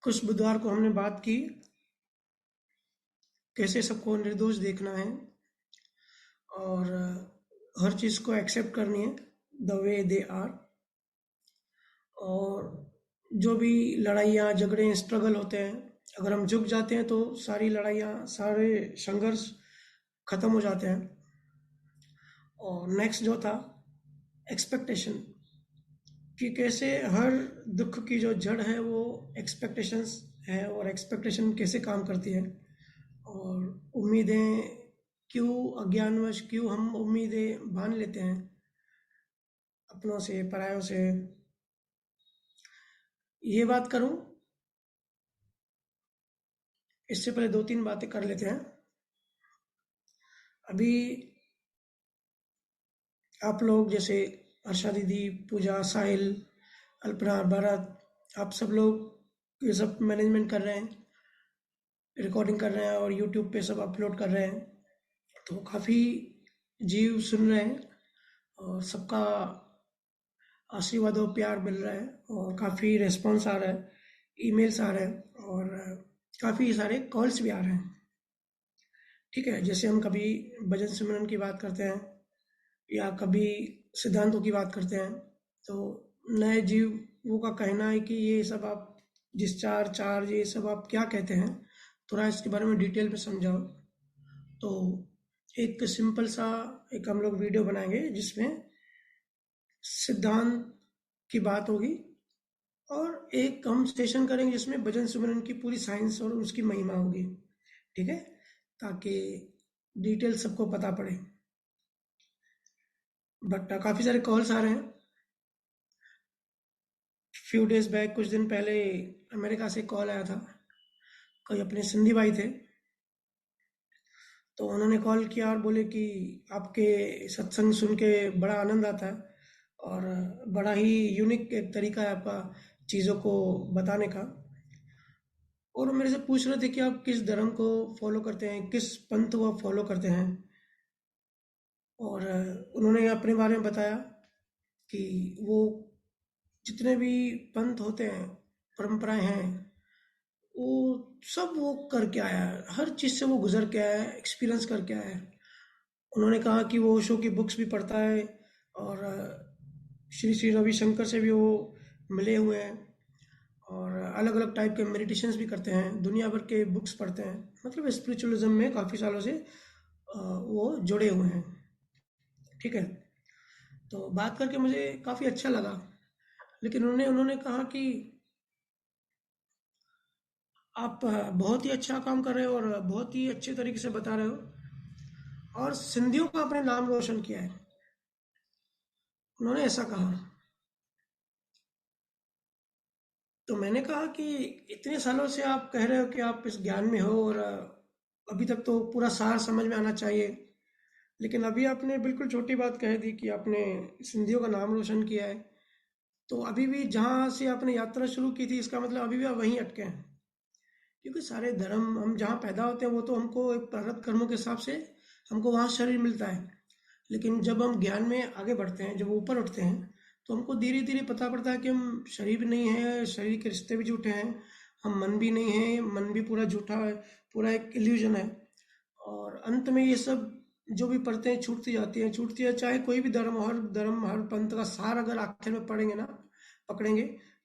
कुछ बुधवार को हमने बात की कैसे सबको निर्दोष देखना है और हर चीज़ को एक्सेप्ट करनी है द वे दे आर। और जो भी लड़ाइयाँ झगड़े स्ट्रगल होते हैं, अगर हम झुक जाते हैं तो सारी लड़ाइयाँ सारे संघर्ष खत्म हो जाते हैं। और नेक्स्ट जो था एक्सपेक्टेशन, कि कैसे हर दुख की जो जड़ है वो एक्सपेक्टेशंस है और एक्सपेक्टेशन कैसे काम करती है। और उम्मीदें क्यों, अज्ञानवश क्यों हम उम्मीदें बांध लेते हैं अपनों से परायों से। ये बात करूं, इससे पहले दो तीन बातें कर लेते हैं। अभी आप लोग जैसे अर्षा दीदी, पूजा, साहिल, अल्पना, भरत, आप सब लोग ये सब मैनेजमेंट कर रहे हैं, रिकॉर्डिंग कर रहे हैं और यूट्यूब पे सब अपलोड कर रहे हैं। तो काफ़ी जीव सुन रहे हैं और सबका आशीर्वाद और प्यार मिल रहा है और काफ़ी रिस्पॉन्स आ रहा है, ईमेल्स आ रहे हैं और काफ़ी सारे कॉल्स भी आ रहे हैं। ठीक है, जैसे हम कभी भजन सिमरन की बात करते हैं या कभी सिद्धांतों की बात करते हैं, तो नए जीवों का कहना है कि ये सब आप डिस्चार्ज चार्ज ये सब आप क्या कहते हैं, थोड़ा इसके बारे में डिटेल में समझाओ। तो एक सिंपल सा एक हम लोग वीडियो बनाएंगे जिसमें सिद्धांत की बात होगी और एक हम सेशन करेंगे जिसमें भजन सिमरन की पूरी साइंस और उसकी महिमा होगी। ठीक है, ताकि डिटेल सबको पता पड़े। बट काफ़ी सारे कॉल्स आ रहे हैं। फ्यू डेज बैक, कुछ दिन पहले अमेरिका से कॉल आया था, कोई अपने सिंधी भाई थे। तो उन्होंने कॉल किया और बोले कि आपके सत्संग सुन के बड़ा आनंद आता है और बड़ा ही यूनिक एक तरीका है आपका चीज़ों को बताने का। और वो मेरे से पूछ रहे थे कि आप किस धर्म को फॉलो करते हैं, किस पंथ को आप फॉलो करते हैं। और उन्होंने अपने बारे में बताया कि वो जितने भी पंथ होते हैं, परंपराएं हैं, वो सब वो करके आया है, हर चीज़ से वो गुजर के आया है, एक्सपीरियंस करके आया है। उन्होंने कहा कि वो ओशो की बुक्स भी पढ़ता है और श्री श्री रविशंकर से भी वो मिले हुए हैं और अलग अलग टाइप के मेडिटेशंस भी करते हैं, दुनिया भर के बुक्स पढ़ते हैं। मतलब स्पिरिचुअलिज्म में काफ़ी सालों से वो जुड़े हुए हैं। ठीक है, तो बात करके मुझे काफ़ी अच्छा लगा। लेकिन उन्होंने उन्होंने कहा कि आप बहुत ही अच्छा काम कर रहे हो और बहुत ही अच्छे तरीके से बता रहे हो और सिंधियों का अपने नाम रोशन किया है। उन्होंने ऐसा कहा। तो मैंने कहा कि इतने सालों से आप कह रहे हो कि आप इस ज्ञान में हो और अभी तक तो पूरा सार समझ में आना चाहिए, लेकिन अभी आपने बिल्कुल छोटी बात कह दी कि आपने सिंधियों का नाम रोशन किया है। तो अभी भी जहाँ से आपने यात्रा शुरू की थी, इसका मतलब अभी भी आप वहीं अटके हैं। क्योंकि सारे धर्म, हम जहाँ पैदा होते हैं वो तो हमको एक प्रारब्ध कर्मों के हिसाब से हमको वहाँ शरीर मिलता है। लेकिन जब हम ज्ञान में आगे बढ़ते हैं, जब ऊपर उठते हैं, तो हमको धीरे धीरे पता पड़ता है कि हम शरीर भी नहीं है, शरीर के रिश्ते भी झूठे हैं, हम मन भी नहीं है, मन भी पूरा झूठा है, पूरा एक इल्यूजन है। और अंत में ये सब जो भी परतें छूटती जाती हैं, छूटती है, चाहे कोई भी धर्म हर पंथ का सार अगर आखिर में पढ़ेंगे ना, पकड़ेंगे,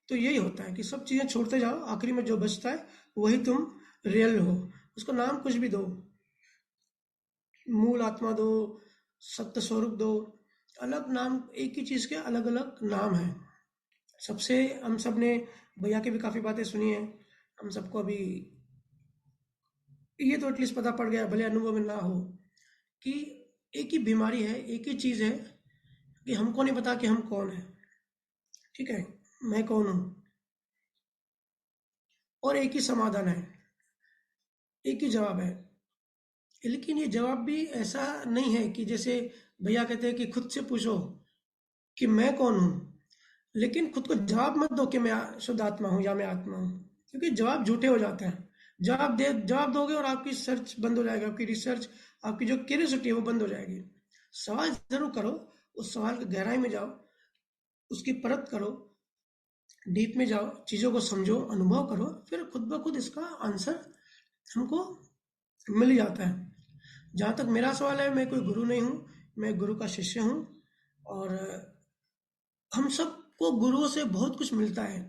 तो यही होता है कि सब चीज़ें छोड़ते जाओ, आखिरी में जो बचता है वही तुम रियल हो। उसको नाम कुछ भी दो, मूल आत्मा दो, सत्य स्वरूप दो, अलग नाम, एक ही चीज़ के अलग अलग नाम हैं सबसे। हम सब ने भैया की भी काफ़ी बातें सुनी हैं, हम सबको अभी ये तो एटलीस्ट पता पड़ गया, भले अनुभव में ना हो, कि एक ही बीमारी है, एक ही चीज़ है कि हमको नहीं पता कि हम कौन है। ठीक है, मैं कौन हूँ, और एक ही समाधान है, एक ही जवाब है। लेकिन ये जवाब भी ऐसा नहीं है कि जैसे भैया कहते हैं कि खुद से पूछो कि मैं कौन हूँ, लेकिन खुद को जवाब मत दो कि मैं शुद्ध आत्मा हूँ या मैं आत्मा हूँ, क्योंकि जवाब झूठे हो जाते हैं। जवाब दोगे और आपकी सर्च बंद हो जाएगी, आपकी रिसर्च, आपकी जो क्यूरियोसिटी है वो बंद हो जाएगी। सवाल जरूर करो, उस सवाल की गहराई में जाओ, उसकी परख करो, डीप में जाओ, चीज़ों को समझो, अनुभव करो, फिर खुद ब खुद इसका आंसर हमको मिल ही जाता है। जहाँ तक मेरा सवाल है, मैं कोई गुरु नहीं हूँ, मैं गुरु का शिष्य हूँ। और हम सबको गुरुओं से बहुत कुछ मिलता है,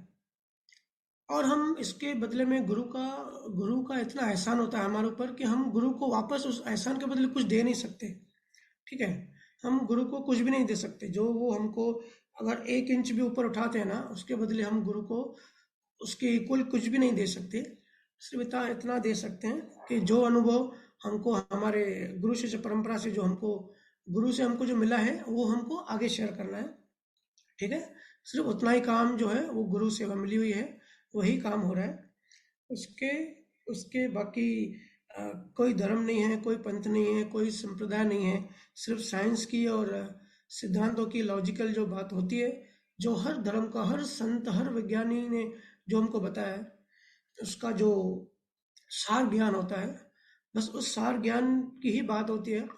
और हम इसके बदले में गुरु का इतना एहसान होता है हमारे ऊपर कि हम गुरु को वापस उस एहसान के बदले कुछ दे नहीं सकते। ठीक है, हम गुरु को कुछ भी नहीं दे सकते। जो वो हमको अगर 1 इंच भी ऊपर उठाते हैं ना, उसके बदले हम गुरु को उसके इक्वल कुछ भी नहीं दे सकते। सिर्फ इतना इतना दे सकते हैं कि जो अनुभव हमको हमारे गुरु शिष्य परंपरा से, जो हमको गुरु से हमको जो मिला है, वो हमको आगे शेयर करना है। ठीक है, सिर्फ उतना ही काम जो है वो गुरु सेवा मिली हुई है, वही काम हो रहा है। उसके उसके बाकी अ, कोई धर्म नहीं है, कोई पंथ नहीं है, कोई संप्रदाय नहीं है। सिर्फ साइंस की और सिद्धांतों की लॉजिकल जो बात होती है, जो हर धर्म का, हर संत, हर विज्ञानी ने जो हमको बताया है, उसका जो सार ज्ञान होता है, बस उस सार ज्ञान की ही बात होती है।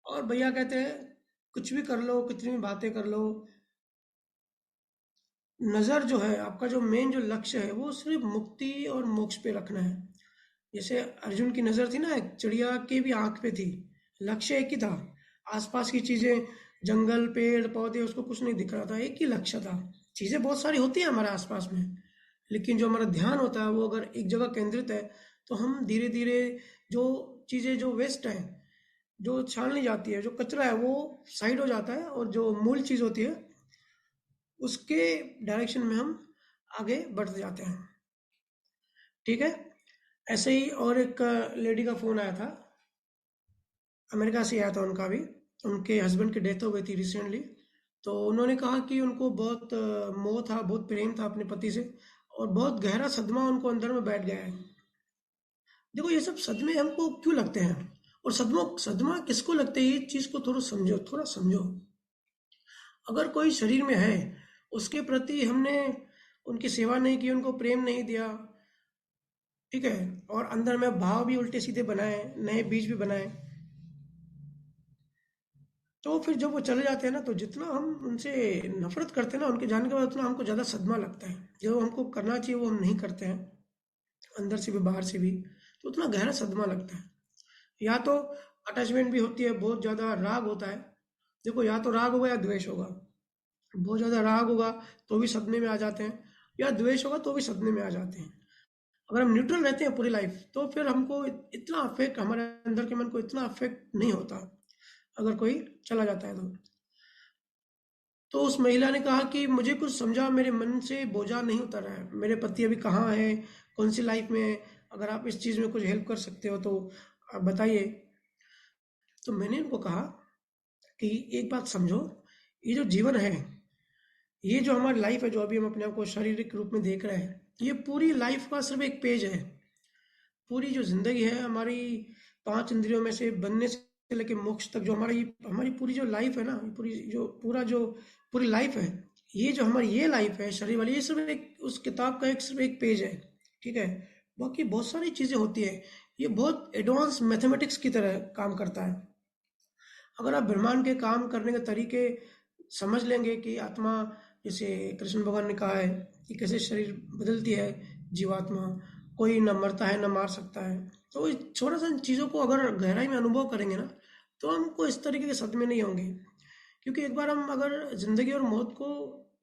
और भैया कहते हैं, कुछ भी कर लो, कितनी भी बातें कर लो, नज़र जो है आपका, जो मेन जो लक्ष्य है, वो सिर्फ मुक्ति और मोक्ष पे रखना है। जैसे अर्जुन की नज़र थी ना, एक चिड़िया की भी आंख पे थी, लक्ष्य एक ही था। आसपास की चीज़ें, जंगल, पेड़ पौधे, उसको कुछ नहीं दिख रहा था, एक ही लक्ष्य था। चीज़ें बहुत सारी होती हैं हमारे आसपास में, लेकिन जो हमारा ध्यान होता है वो अगर एक जगह केंद्रित है, तो हम धीरे धीरे जो चीज़ें जो वेस्ट है, जो छान ली जाती है, जो कचरा है, वो साइड हो जाता है, और जो मूल चीज़ होती है उसके डायरेक्शन में हम आगे बढ़ते जाते हैं। ठीक है, ऐसे ही और एक लेडी का फ़ोन आया था, अमेरिका से आया था उनका भी। उनके हस्बैंड की डेथ हो गई थी रिसेंटली। तो उन्होंने कहा कि उनको बहुत मोह था, बहुत प्रेम था अपने पति से, और बहुत गहरा सदमा उनको अंदर में बैठ गया है। देखो, ये सब सदमे हमको क्यों लगते हैं, और सदमा सदमा किसको लगते हैं, ये चीज़ को थोड़ा समझो, थोड़ा समझो। अगर कोई शरीर में है, उसके प्रति हमने उनकी सेवा नहीं की, उनको प्रेम नहीं दिया, ठीक है, और अंदर में भाव भी उल्टे सीधे बनाए, नए बीज भी बनाए, तो फिर जब वो चले जाते हैं ना, तो जितना हम उनसे नफरत करते हैं ना, उनके जाने के बाद, उतना हमको ज़्यादा सदमा लगता है। जो हमको करना चाहिए वो हम नहीं करते हैं, अंदर से भी बाहर से भी, तो उतना गहरा सदमा लगता है। या तो अटैचमेंट भी होती है, बहुत ज़्यादा राग होता है। देखो, या तो राग होगा या द्वेष होगा। बहुत ज़्यादा राग होगा तो भी सदमे में आ जाते हैं, या द्वेष होगा तो भी सदमे में आ जाते हैं। अगर हम न्यूट्रल रहते हैं पूरी लाइफ, तो फिर हमको इतना अफेक्ट, हमारे अंदर के मन को इतना अफेक्ट नहीं होता। अगर कोई चला जाता है तो उस महिला ने कहा कि मुझे कुछ समझा, मेरे मन से बोझा नहीं उतर रहा है, मेरे पति अभी कहाँ हैं, कौन सी लाइफ में है, अगर आप इस चीज़ में कुछ हेल्प कर सकते हो तो आप बताइए। तो मैंने उनको कहा कि एक बात समझो, ये जो जीवन है, ये जो हमारी लाइफ है, जो अभी हम अपने आप को शारीरिक रूप में देख रहे हैं, ये पूरी लाइफ का सिर्फ एक पेज है। पूरी जो जिंदगी है हमारी, 5 इंद्रियों में से बनने से लेके मोक्ष तक, जो हमारी पूरी जो लाइफ है ना, पूरी लाइफ है, ये जो हमारी ये लाइफ है शरीर वाली, ये सिर्फ एक उस किताब का सिर्फ एक पेज है। ठीक है, बाकी बहुत सारी चीजें होती है। ये बहुत एडवांस मैथमेटिक्स की तरह काम करता है। अगर आप ब्रह्मांड के काम करने के तरीके समझ लेंगे कि आत्मा, जैसे कृष्ण भगवान ने कहा है कि कैसे शरीर बदलती है जीवात्मा, कोई न मरता है न मार सकता है, तो इस छोटा सा इन चीज़ों को अगर गहराई में अनुभव करेंगे ना, तो हमको इस तरीके के सदमे नहीं होंगे। क्योंकि एक बार हम अगर जिंदगी और मौत को,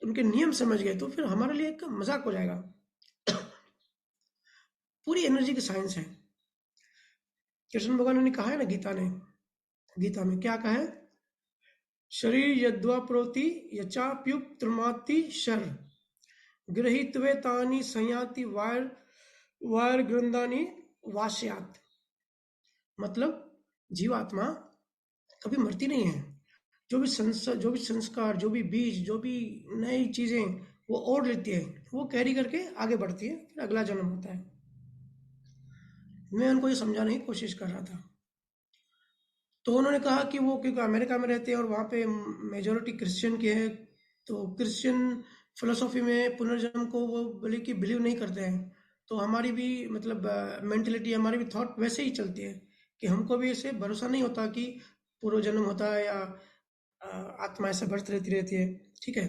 उनके नियम समझ गए, तो फिर हमारे लिए एक मजाक हो जाएगा। पूरी एनर्जी की साइंस है। कृष्ण भगवान ने कहा है ना, गीता में क्या कहा है, शरीर यद्वा प्रोति यचाप्युत्क्रमाति शर गृहीत्वे तानि संयाति वायर गृंदानि वास्यात्। मतलब जीवात्मा कभी मरती नहीं है। जो भी संस्कार, जो भी बीज, जो भी नई चीजें वो ओढ़ लेती है, वो कैरी करके आगे बढ़ती है, फिर अगला जन्म होता है। मैं उनको ये समझाने की कोशिश कर रहा था। तो उन्होंने कहा कि वो क्योंकि अमेरिका में रहते हैं और वहाँ पे मेजोरिटी क्रिश्चियन की है, तो क्रिश्चियन फिलोसॉफी में पुनर्जन्म को वो बोले कि बिलीव नहीं करते हैं। तो हमारी भी मतलब मेंटलिटी, हमारी भी थॉट वैसे ही चलती है कि हमको भी ऐसे भरोसा नहीं होता कि पूर्व जन्म होता है, या अ, आत्मा ऐसे बढ़ती रहती रहती है। ठीक है,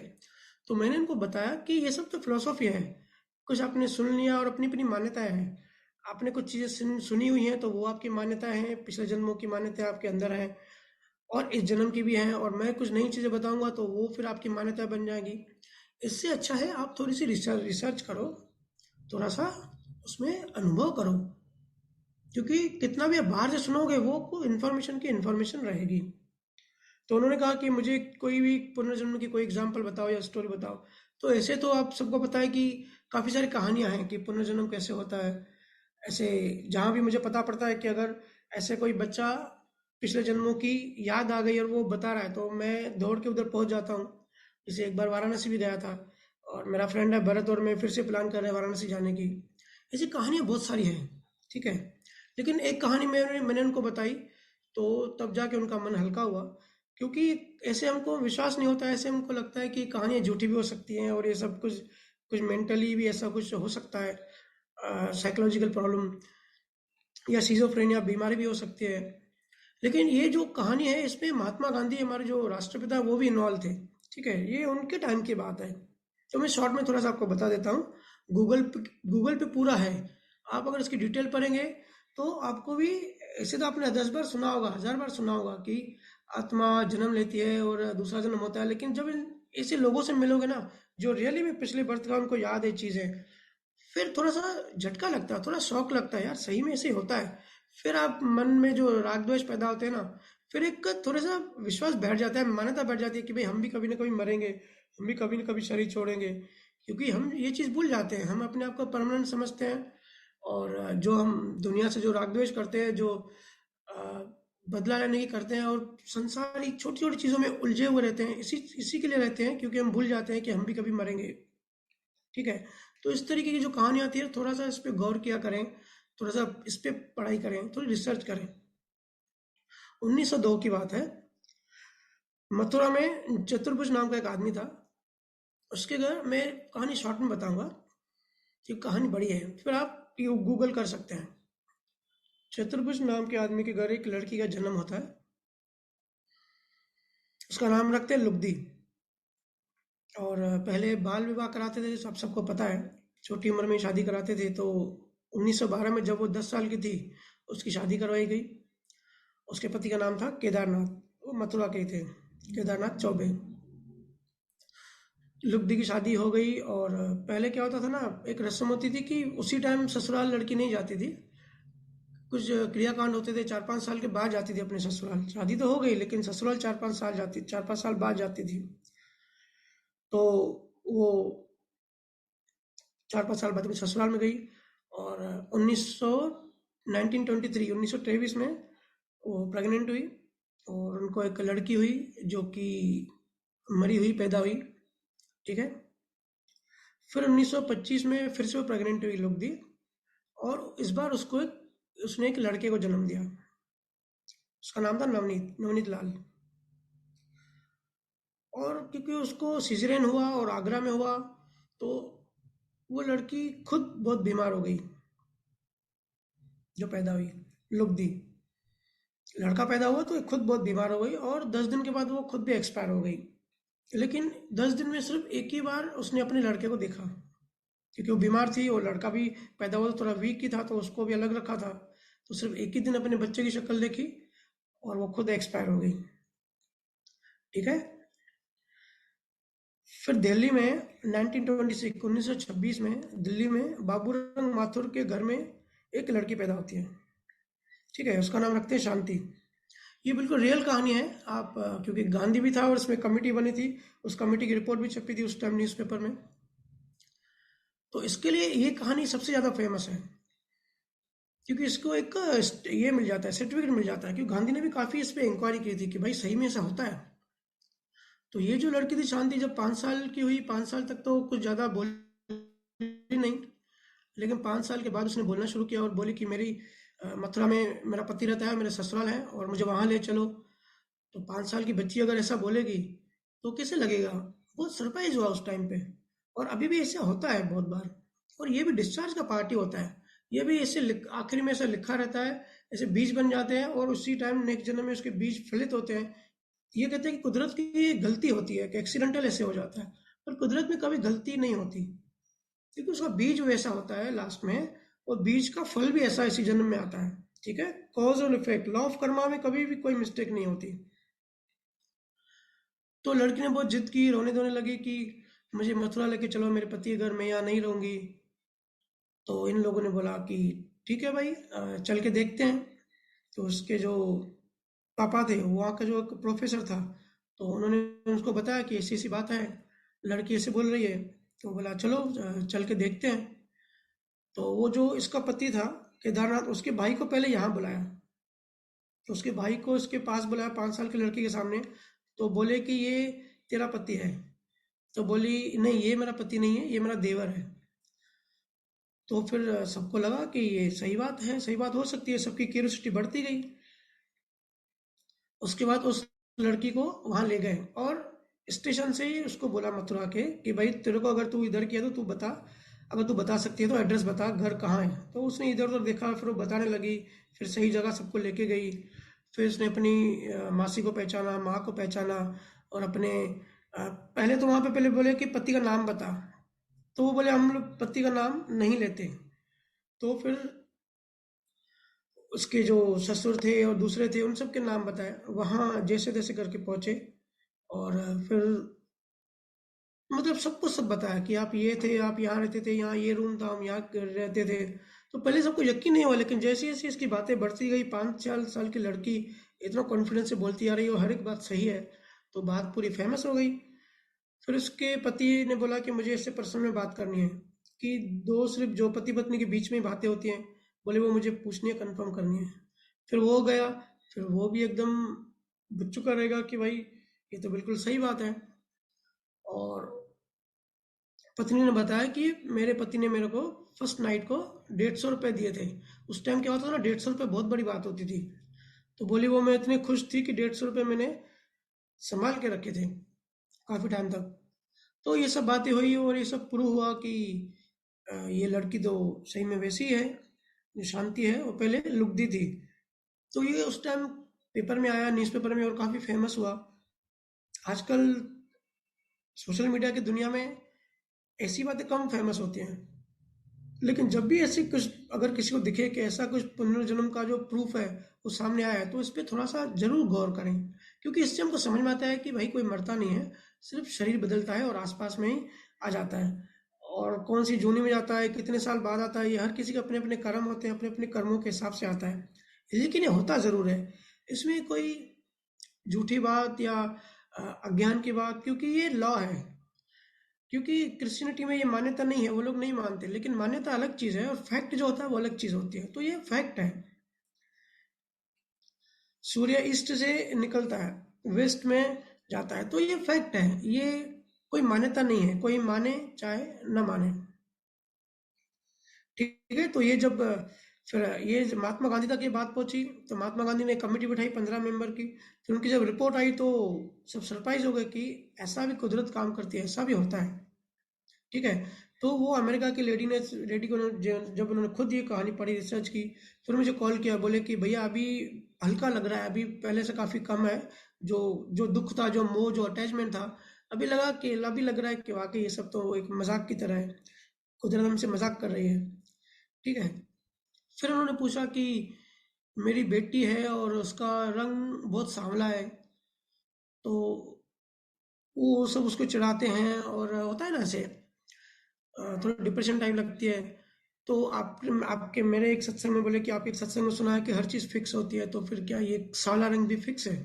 तो मैंने इनको बताया कि ये सब तो फिलोसॉफी है, कुछ आपने सुन लिया और अपनी अपनी मान्यताएं हैं। आपने कुछ चीज़ें सुनी हुई हैं तो वो आपकी मान्यताएं हैं, पिछले जन्मों की मान्यताएं आपके अंदर हैं और इस जन्म की भी हैं, और मैं कुछ नई चीज़ें बताऊंगा तो वो फिर आपकी मान्यताएं बन जाएंगी। इससे अच्छा है आप थोड़ी सी रिसर्च रिसर्च करो, थोड़ा सा उसमें अनुभव करो, क्योंकि कितना भी आप बाहर से सुनोगे वो इन्फॉर्मेशन की इन्फॉर्मेशन रहेगी। तो उन्होंने कहा कि मुझे कोई भी पुनर्जन्म की कोई एग्जाम्पल बताओ या स्टोरी बताओ। तो ऐसे तो आप सबको पता है कि काफ़ी सारी कहानियां हैं कि पुनर्जन्म कैसे होता है। ऐसे जहाँ भी मुझे पता पड़ता है कि अगर ऐसे कोई बच्चा पिछले जन्मों की याद आ गई और वो बता रहा है तो मैं दौड़ के उधर पहुंच जाता हूँ। जैसे एक बार वाराणसी भी गया था, और मेरा फ्रेंड है भरत और मैं फिर से प्लान कर रहे हैं वाराणसी जाने की। ऐसी कहानियाँ बहुत सारी हैं, ठीक है। लेकिन एक कहानी मैंने मैंने उनको बताई, तो तब जाके उनका मन हल्का हुआ, क्योंकि ऐसे हमको विश्वास नहीं होता है, ऐसे हमको लगता है कि कहानियाँ झूठी भी हो सकती हैं और ये सब कुछ कुछ मेंटली भी ऐसा कुछ हो सकता है, साइकोलॉजिकल प्रॉब्लम या सिजोफ्रेनिया बीमारी भी हो सकती है। लेकिन ये जो कहानी है इसमें महात्मा गांधी हमारे जो राष्ट्रपिता हैं, वो भी इन्वॉल्व थे, ठीक है। ये उनके टाइम की बात है। तो मैं शॉर्ट में थोड़ा सा आपको बता देता हूँ। गूगल पे पूरा है। आप अगर इसकी डिटेल पढ़ेंगे तो आपको भी, ऐसे तो आपने 10 बार सुना होगा, 1000 बार सुना होगा कि आत्मा जन्म लेती है और दूसरा जन्म होता है, लेकिन जब ऐसे लोगों से मिलोगे ना जो रियली में पिछले बर्थ का उनको याद है चीज़ें, फिर थोड़ा सा झटका लगता है, थोड़ा शौक लगता है, यार सही में ऐसे ही होता है। फिर आप मन में जो राग द्वेष पैदा होते हैं ना, फिर एक थोड़ा सा विश्वास बैठ जाता है, मान्यता बैठ जाती है कि भाई हम भी कभी ना कभी मरेंगे, हम भी कभी ना कभी शरीर छोड़ेंगे। क्योंकि हम ये चीज़ भूल जाते हैं, हम अपने आप को परमानेंट समझते हैं, और जो हम दुनिया से जो राग द्वेष करते हैं, जो अ, बदला लेने की करते हैं, और संसारिक छोटी छोटी चीज़ों में उलझे हुए रहते हैं, इसी इसी के लिए रहते हैं, क्योंकि हम भूल जाते हैं कि हम भी कभी मरेंगे, ठीक है। तो इस तरीके की जो कहानी आती है, थोड़ा सा इस पे गौर किया करें, थोड़ा सा इस पे पढ़ाई करें, थोड़ी रिसर्च करें। 1902 की बात है। मथुरा में चतुर्भुज नाम का एक आदमी था। उसके घर, मैं कहानी शॉर्ट में बताऊंगा, ये कहानी बड़ी है, फिर आप गूगल कर सकते हैं। चतुर्भुज नाम के आदमी के घर एक लड़की का जन्म होता है। उसका नाम रखते हैं लुगदी। और पहले बाल विवाह कराते थे, सब सबको पता है, छोटी उम्र में ही शादी कराते थे। तो 1912 में जब वो 10 साल की थी, उसकी शादी करवाई गई। उसके पति का नाम था केदारनाथ, वो मथुरा के ही थे, केदारनाथ चौबे। लुगदी की शादी हो गई, और पहले क्या होता था ना, एक रस्म होती थी कि उसी टाइम ससुराल लड़की नहीं जाती थी। कुछ क्रियाकांड होते थे, 4-5 साल के बाद जाती थी अपने ससुराल। शादी तो हो गई लेकिन ससुराल 4-5 साल जाती, 4-5 साल बाद जाती थी। तो वो 4-5 साल बाद अपने ससुराल में गई, और 1923 में वो प्रेग्नेंट हुई, और उनको एक लड़की हुई जो कि मरी हुई पैदा हुई, ठीक है। फिर 1925 में फिर से वो प्रेग्नेंट हुई लुगदी, और इस बार उसने एक लड़के को जन्म दिया। उसका नाम था नवनीत, नवनीत लाल। और क्योंकि उसको सिजेरियन हुआ और आगरा में हुआ, तो वो लड़की खुद बहुत बीमार हो गई, जो पैदा हुई लुगदी। लड़का पैदा हुआ तो खुद बहुत बीमार हो गई, और 10 दिन के बाद वो खुद भी एक्सपायर हो गई। लेकिन 10 दिन में सिर्फ एक ही बार उसने अपने लड़के को देखा, क्योंकि वो बीमार थी और लड़का भी पैदा हुआ तो थोड़ा वीक ही था, तो उसको भी अलग रखा था। तो सिर्फ एक ही दिन अपने बच्चे की शक्ल देखी, और वो खुद एक्सपायर हो गई, ठीक है। फिर दिल्ली में 1926 में दिल्ली में बाबूरंग माथुर के घर में एक लड़की पैदा होती है, ठीक है। उसका नाम रखते हैं शांति। ये बिल्कुल रियल कहानी है। आप क्योंकि गांधी भी था और इसमें कमेटी बनी थी, उस कमेटी की रिपोर्ट भी छपी थी उस टाइम न्यूज़पेपर में। तो इसके लिए ये कहानी सबसे ज़्यादा फेमस है, क्योंकि इसको एक ये मिल जाता है, सर्टिफिकेट मिल जाता है, क्योंकि गांधी ने भी काफ़ी इस पर इंक्वायरी की थी कि भाई सही में ऐसा होता है। तो ये जो लड़की थी शांति, जब 5 साल की हुई, 5 साल तक तो कुछ ज़्यादा बोली नहीं, लेकिन 5 साल के बाद उसने बोलना शुरू किया और बोली कि मेरी मथुरा में मेरा पति रहता है, मेरे ससुराल है और मुझे वहाँ ले चलो। तो 5 साल की बच्ची अगर ऐसा बोलेगी तो कैसे लगेगा। बहुत सरप्राइज हुआ उस टाइम पे। और अभी भी ऐसा होता है बहुत बार, और ये भी डिस्चार्ज का पार्ट ही होता है। ये भी ऐसे आखिर में ऐसा लिखा रहता है, ऐसे बीज बन जाते हैं और उसी टाइम नेक्स्ट जन्म में उसके बीज फलित होते हैं। ये कहते हैं कि कुदरत की गलती होती है, कि एक्सीडेंटल ऐसे हो जाता है। पर कुदरत में कभी गलती नहीं होती, क्योंकि उसका बीज वैसा होता है लास्ट में, और बीज का फल भी ऐसा इसी जन्म में आता है। ठीक है, कॉज और इफेक्ट, लॉ ऑफ कर्मा में कभी भी कोई मिस्टेक नहीं होती। तो लड़की ने बहुत जिद की, रोने धोने लगी कि मुझे मथुरा लेके चलो, मेरे पति के घर, मैं यहाँ नहीं रहूंगी। तो इन लोगों ने बोला कि ठीक है भाई, चल के देखते हैं। तो उसके जो पापा थे, वहाँ का जो एक प्रोफेसर था, तो उन्होंने उसको बताया कि ऐसी ऐसी बात है, लड़की ऐसे बोल रही है। तो बोला चलो चल के देखते हैं। तो वो जो इसका पति था केदारनाथ, उसके भाई को पहले यहाँ बुलाया। तो उसके भाई को उसके पास बुलाया 5 साल की लड़की के सामने। तो बोले कि ये तेरा पति है। तो बोली नहीं, ये मेरा पति नहीं है, ये मेरा देवर है। तो फिर सबको लगा कि ये सही बात है, सही बात हो सकती है, सबकी क्यूरियोसिटी बढ़ती गई। उसके बाद उस लड़की को वहां ले गए, और स्टेशन से ही उसको बोला मथुरा के कि भाई तेरे को अगर तू इधर किया तो तू बता, अगर तू बता सकती है तो एड्रेस बता, घर कहाँ है। तो उसने इधर उधर देखा, फिर वो बताने लगी, फिर सही जगह सबको लेके गई। फिर उसने अपनी मासी को पहचाना, माँ को पहचाना, और अपने पहले तो वहां पे पहले बोले कि पति का नाम बता। तो वो बोले हम लोग पति का नाम नहीं लेते। तो फिर उसके जो ससुर थे और दूसरे थे, उन सब के नाम बताए, वहाँ जैसे तैसे करके पहुंचे। और फिर मतलब सबको सब बताया कि आप ये थे, आप यहाँ रहते थे, यहाँ ये रूम था, हम यहाँ रहते थे। तो पहले सबको यकीन नहीं हुआ, लेकिन जैसे जैसे इसकी बातें बढ़ती गई, 5-4 साल की लड़की इतना कॉन्फिडेंस से बोलती आ रही है और हर एक बात सही है, तो बात पूरी फेमस हो गई। फिर उसके पति ने बोला कि मुझे इससे पर्सनल में बात करनी है, कि दो सिर्फ जो पति पत्नी के बीच में ही बातें होती हैं, बोले वो मुझे पूछनी है, कंफर्म करनी है। फिर वो गया। फिर वो भी एकदम बुझ चुका रहेगा कि भाई ये तो बिल्कुल सही बात है। और पत्नी ने बताया कि मेरे पति ने मेरे को फर्स्ट नाइट को 150 रुपये दिए थे। उस टाइम क्या होता था ना, 150 रुपये बहुत बड़ी बात होती थी। तो बोली वो मैं इतनी खुश थी कि 150 रुपये मैंने संभाल के रखे थे काफी टाइम तक। तो ये सब बातें हुई और ये सब प्रूव हुआ कि ये लड़की तो सही में वैसी है जो शांति है, वो पहले लुगदी थी। तो ये उस टाइम पेपर में आया, न्यूज़पेपर में, और काफ़ी फेमस हुआ। आजकल सोशल मीडिया की दुनिया में ऐसी बातें कम फेमस होती हैं, लेकिन जब भी ऐसी कुछ अगर किसी को दिखे कि ऐसा कुछ पुनर्जन्म का जो प्रूफ है वो सामने आया है, तो इस पे थोड़ा सा जरूर गौर करें। क्योंकि इससे हमको समझ में आता है कि भाई कोई मरता नहीं है, सिर्फ शरीर बदलता है और आसपास में ही आ जाता है। और कौन सी जूनी में जाता है, कितने साल बाद आता है, ये हर किसी के अपने अपने कर्म होते हैं, अपने अपने कर्मों के हिसाब से आता है। लेकिन ये होता जरूर है, इसमें कोई झूठी बात या अज्ञान की बात, क्योंकि ये लॉ है। क्योंकि क्रिश्चियनिटी में ये मान्यता नहीं है, वो लोग नहीं मानते, लेकिन मान्यता अलग चीज है और फैक्ट जो होता है वो अलग चीज होती है। तो ये फैक्ट है। सूर्य ईस्ट से निकलता है, वेस्ट में जाता है, तो ये फैक्ट है। ये कोई मान्यता नहीं है, कोई माने चाहे न माने। ठीक है, तो ये जब फिर ये जब महात्मा गांधी तक ये बात पहुंची, तो महात्मा गांधी ने कमेटी बिठाई 15 मेंबर की। फिर उनकी जब रिपोर्ट आई तो सब सरप्राइज हो गए कि ऐसा भी कुदरत काम करती है, ऐसा भी होता है। ठीक है। तो वो अमेरिका की लेडी को जब उन्होंने खुद ये कहानी पढ़ी, रिसर्च की, फिर मुझे कॉल किया, बोले कि भैया अभी हल्का लग रहा है, अभी पहले से काफी कम है। जो जो दुख था, जो मोह, जो अटैचमेंट था, अभी लग रहा है कि वाकई ये सब तो एक मजाक की तरह है, कुदरत हमसे मजाक कर रही है। ठीक है। फिर उन्होंने पूछा कि मेरी बेटी है और उसका रंग बहुत सांवला है, तो वो सब उसको चिढ़ाते हैं, और होता है ना ऐसे थोड़ा डिप्रेशन टाइप लगती है। तो आपके मेरे एक सत्संग में बोले कि आप एक सत्संग में सुना है कि हर चीज़ फिक्स होती है, तो फिर क्या ये सांवला रंग भी फिक्स है?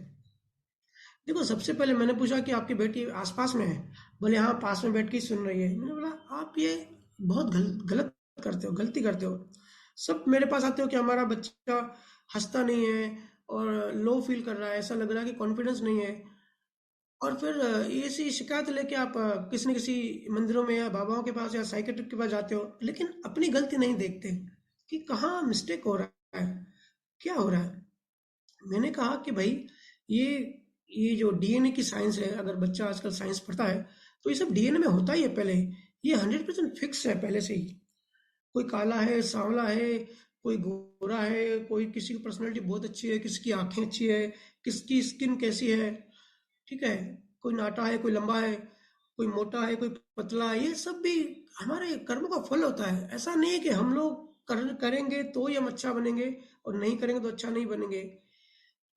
देखो, सबसे पहले मैंने पूछा कि आपकी बेटी आसपास में है? बोले हाँ, पास में बैठ के ही सुन रही है। मैंने बोला आप ये बहुत गलत करते हो, गलती करते हो। सब मेरे पास आते हो कि हमारा बच्चा हंसता नहीं है और लो फील कर रहा है, ऐसा लग रहा है कि कॉन्फिडेंस नहीं है। और फिर ये सी शिकायत लेके आप किसी न किसी मंदिरों में या बाबाओं के पास या साइकेट्रिक के पास जाते हो, लेकिन अपनी गलती नहीं देखते कि कहाँ मिस्टेक हो रहा है, क्या हो रहा है। मैंने कहा कि भाई ये ये जो डीएनए की साइंस है, अगर बच्चा आजकल साइंस पढ़ता है, तो ये सब डीएनए में होता ही है पहले। ये 100% फिक्स है पहले से ही। कोई काला है, सांवला है, कोई गोरा है, कोई किसी की पर्सनैलिटी बहुत अच्छी है, किसी की आंखें अच्छी है, किसकी स्किन कैसी है। ठीक है। कोई नाटा है, कोई लंबा है, कोई मोटा है, कोई पतला, ये सब भी हमारे कर्म का फल होता है। ऐसा नहीं है कि हम लोग करेंगे तो ही हम अच्छा बनेंगे और नहीं करेंगे तो अच्छा नहीं बनेंगे।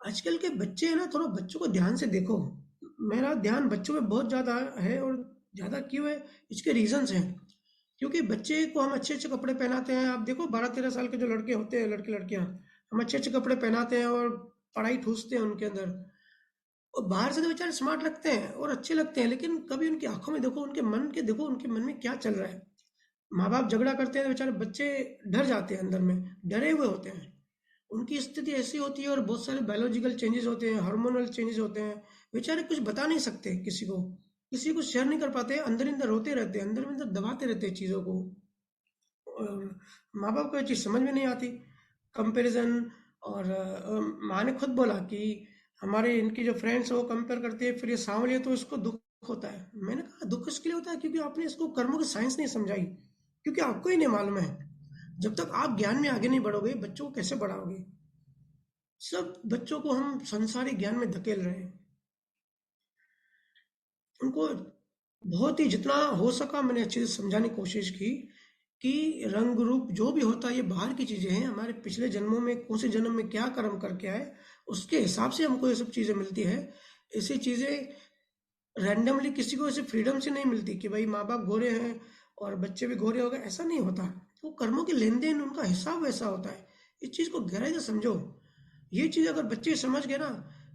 आजकल के बच्चे हैं ना, थोड़ा बच्चों को ध्यान से देखो। मेरा ध्यान बच्चों पे बहुत ज़्यादा है, और ज़्यादा क्यों है, इसके रीजंस हैं। क्योंकि बच्चे को हम अच्छे अच्छे कपड़े पहनाते हैं, आप देखो 12-13 साल के जो लड़के होते हैं, लड़के लड़कियां, हम अच्छे अच्छे कपड़े पहनाते हैं और पढ़ाई ठूसते हैं उनके अंदर, और बाहर से तो बेचारे स्मार्ट लगते हैं और अच्छे लगते हैं, लेकिन कभी उनकी आंखों में देखो, उनके मन के देखो, उनके मन में क्या चल रहा है। माँ बाप झगड़ा करते हैं तो बेचारे बच्चे डर जाते हैं, अंदर में डरे हुए होते हैं। उनकी स्थिति ऐसी होती है, और बहुत सारे बायोलॉजिकल चेंजेस होते हैं, हार्मोनल चेंजेस होते हैं। बेचारे कुछ बता नहीं सकते किसी को शेयर नहीं कर पाते, अंदर ही अंदर रोते रहते हैं, अंदर ही अंदर दबाते रहते हैं चीज़ों को। और माँ बाप को ये चीज़ समझ में नहीं आती, कंपैरिजन। और माँ ने खुद बोला कि हमारे इनकी जो फ्रेंड्स हैं वो कंपेयर करते हैं, फिर ये सांवली है तो इसको दुख होता है। मैंने कहा दुख इसके लिए होता है क्योंकि आपने इसको कर्मों की साइंस नहीं समझाई, क्योंकि आपको ही नहीं मालूम है। जब तक आप ज्ञान में आगे नहीं बढ़ोगे, बच्चों को कैसे बढ़ाओगे। सब बच्चों को हम संसारी ज्ञान में धकेल रहे हैं। उनको बहुत ही जितना हो सका मैंने अच्छे से समझाने की कोशिश की कि रंग रूप जो भी होता है ये बाहर की चीजें हैं, हमारे पिछले जन्मों में कौन से जन्म में क्या कर्म करके आए, उसके हिसाब से हमको ये सब चीजें मिलती है। ऐसी चीजें रैंडमली किसी को ऐसे फ्रीडम से नहीं मिलती कि भाई माँ बाप गोरे हैं और बच्चे भी गोरे हो गए, ऐसा नहीं होता। वो कर्मों के लेन देन, उनका हिसाब वैसा होता है। इस चीज को गहराई से समझो। ये चीज अगर बच्चे समझ गए ना,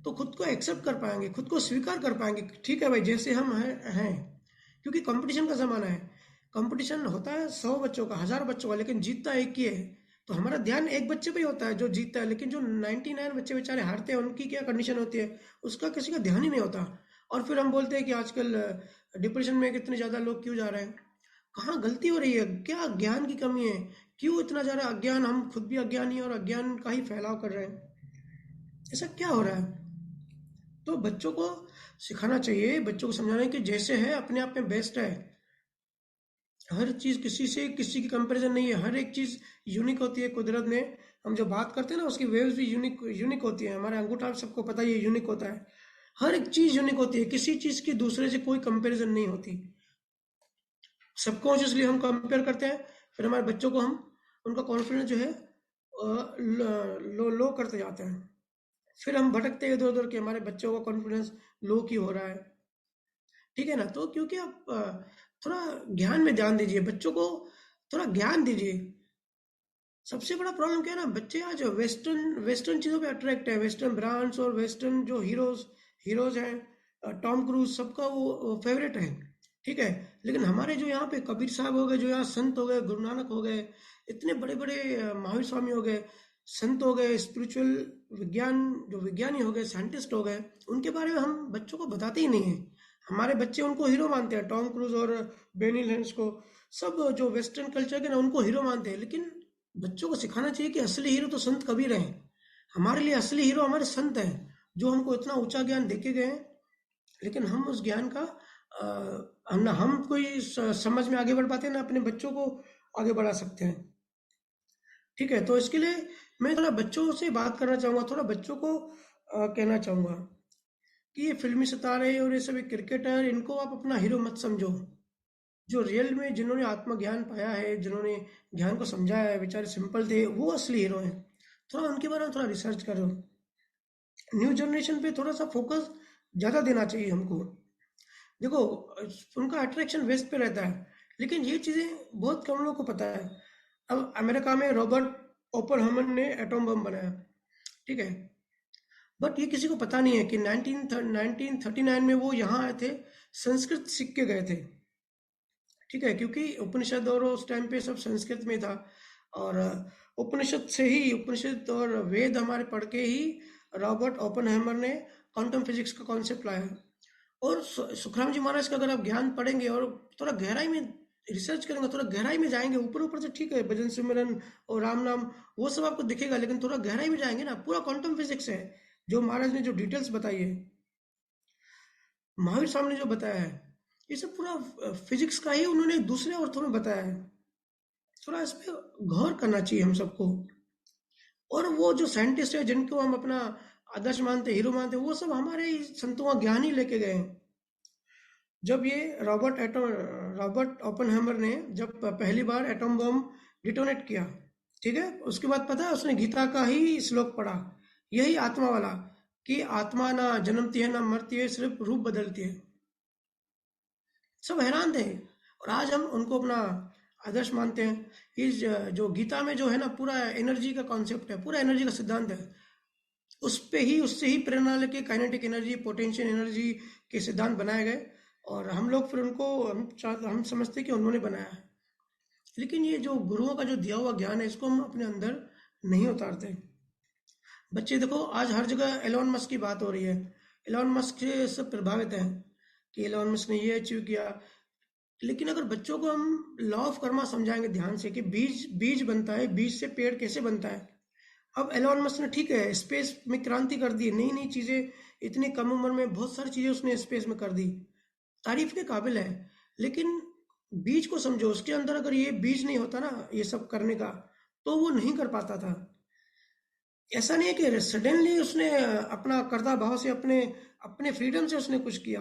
तो खुद को एक्सेप्ट कर पाएंगे, खुद को स्वीकार कर पाएंगे कि ठीक है भाई, जैसे हम हैं। क्योंकि कंपटीशन का जमाना है। कंपटीशन होता है 100 बच्चों का, 1000 बच्चों का, लेकिन जीतता एक ही है। तो हमारा ध्यान एक बच्चे पे ही होता है जो जीतता है, लेकिन जो 99 बच्चे बेचारे हारते हैं, उनकी क्या कंडीशन होती है, उसका किसी का ध्यान ही नहीं होता। और फिर हम बोलते हैं कि आजकल डिप्रेशन में कितने ज़्यादा लोग क्यों जा रहे हैं। कहाँ गलती हो रही है, क्या ज्ञान की कमी है, क्यों इतना ज़्यादा अज्ञान, हम खुद भी अज्ञानी हैं और अज्ञान का ही फैलाव कर रहे हैं। ऐसा क्या हो रहा है। तो बच्चों को सिखाना चाहिए, बच्चों को समझाना है कि जैसे है अपने आप में बेस्ट है। हर चीज़ किसी से किसी की कंपैरिजन नहीं है, हर एक चीज़ यूनिक होती है कुदरत में। हम जो बात करते हैं ना, उसकी वेव्स भी यूनिक यूनिक होती है। हमारे अंगूठा सबको पता है ये यूनिक होता है। हर एक चीज़ यूनिक होती है, किसी चीज़ की दूसरे से कोई कंपैरिजन नहीं होती। सबकॉन्शियसली हम कंपेयर करते हैं, फिर हमारे बच्चों को हम उनका कॉन्फिडेंस जो है लो करते जाते हैं। फिर हम भटकते हैं इधर उधर कि हमारे बच्चों का कॉन्फिडेंस लो क्यों हो रहा है। ठीक है ना। तो क्योंकि आप थोड़ा ज्ञान में ध्यान दीजिए, बच्चों को थोड़ा ज्ञान दीजिए। सबसे बड़ा प्रॉब्लम क्या है ना, बच्चे आज वेस्टर्न वेस्टर्न चीज़ों पे अट्रैक्ट है, वेस्टर्न ब्रांड्स और वेस्टर्न जो हीरोज हीरोज हैं, टॉम क्रूज सबका वो फेवरेट है। ठीक है। लेकिन हमारे जो यहाँ पे कबीर साहब हो गए, जो यहाँ संत हो गए, गुरु नानक हो गए, इतने बड़े बड़े महावीर स्वामी हो गए, संत हो गए, स्पिरिचुअल विज्ञान जो विज्ञानी हो गए, साइंटिस्ट हो गए, उनके बारे में हम बच्चों को बताते ही नहीं हैं। हमारे बच्चे उनको हीरो मानते हैं, टॉम क्रूज और बेनी लेंस को। सब जो वेस्टर्न कल्चर के ना, उनको हीरो मानते हैं। लेकिन बच्चों को सिखाना चाहिए कि असली हीरो तो संत कबीर हैं। हमारे लिए असली हीरो हमारे संत हैं, जो हमको इतना ऊंचा ज्ञान देके गए हैं। लेकिन हम उस ज्ञान का हम कोई समझ में आगे बढ़ पाते हैं ना, अपने बच्चों को आगे बढ़ा सकते हैं। ठीक है। तो इसके लिए मैं थोड़ा बच्चों से बात करना चाहूँगा, थोड़ा बच्चों को कहना चाहूँगा कि ये फिल्मी सितारे और ये सभी क्रिकेटर, इनको आप अपना हीरो मत समझो। जो रियल में जिन्होंने आत्मज्ञान पाया है, जिन्होंने ज्ञान को समझा है, बेचारे सिंपल थे, वो असली हीरो हैं। थोड़ा उनके बारे में थोड़ा रिसर्च करो। न्यू जनरेशन पे थोड़ा सा फोकस ज़्यादा देना चाहिए हमको। देखो, उनका अट्रैक्शन वेस्ट पे रहता है, लेकिन ये चीज़ें बहुत कम लोगों को पता है। अब अमेरिका में रॉबर्ट ओपनहाइमर ने एटॉम बम बनाया। ठीक है। बट ये किसी को पता नहीं है कि 1939 में वो यहाँ आए थे, संस्कृत सीख के गए थे। ठीक है। क्योंकि उपनिषद और उस टाइम पे सब संस्कृत में था, और उपनिषद से ही, उपनिषद और वेद हमारे पढ़ के ही रॉबर्ट ओपनहाइमर ने क्वांटम फिजिक्स का कॉन्सेप्ट लाया। और सुखराम जी महाराज का अगर आप ज्ञान पढ़ेंगे और थोड़ा गहराई में रिसर्च करेंगे, थोड़ा गहराई में जाएंगे, ऊपर ऊपर से ठीक है भजन सिमरन और राम नाम वो सब आपको दिखेगा, लेकिन थोड़ा गहराई में जाएंगे ना, पूरा क्वांटम फिजिक्स है जो महाराज ने जो डिटेल्स बताई है, महावीर साहब ने जो बताया है, ये सब पूरा फिजिक्स का ही उन्होंने दूसरे अर्थों में बताया है। थोड़ा इस पे गौर करना चाहिए हम सबको। और वो जो साइंटिस्ट है जिनको हम अपना आदर्श मानते, हीरो मानते, वो सब हमारे ही संतों का ज्ञान ही लेके गए हैं। जब ये रॉबर्ट ओपेनहाइमर ने जब पहली बार एटम बम डिटोनेट किया, ठीक है, उसके बाद पता है उसने गीता का ही श्लोक पढ़ा, यही आत्मा वाला, कि आत्मा ना जन्मती है ना मरती है, सिर्फ रूप बदलती है। सब हैरान थे, और आज हम उनको अपना आदर्श मानते हैं। इस जो गीता में जो है ना, पूरा एनर्जी का कॉन्सेप्ट है, पूरा एनर्जी का सिद्धांत है। उस पे ही उससे ही प्रेरणा लेके काइनेटिक एनर्जी, पोटेंशियल एनर्जी के सिद्धांत बनाए गए, और हम लोग फिर उनको हम समझते कि उन्होंने बनाया है। लेकिन ये जो गुरुओं का जो दिया हुआ ज्ञान है, इसको हम अपने अंदर नहीं उतारते। बच्चे देखो, आज हर जगह एलोन मस्क की बात हो रही है, एलोन मस्क से सब प्रभावित हैं कि एलोन मस्क ने ये अचीव किया। लेकिन अगर बच्चों को हम लॉ ऑफ कर्मा समझाएंगे ध्यान से, कि बीज बीज बनता है, बीज से पेड़ कैसे बनता है। अब एलोन मस्क ने, ठीक है, स्पेस में क्रांति कर दी, नई नई चीजें, इतनी कम उम्र में बहुत सारी चीजें उसने स्पेस में कर दी, तारीफ के काबिल है। लेकिन बीज को समझो, उसके अंदर अगर ये बीज नहीं होता ना ये सब करने का, तो वो नहीं कर पाता था। ऐसा नहीं है कि सडनली उसने अपना कर्ता भाव से, अपने अपने फ्रीडम से उसने कुछ किया,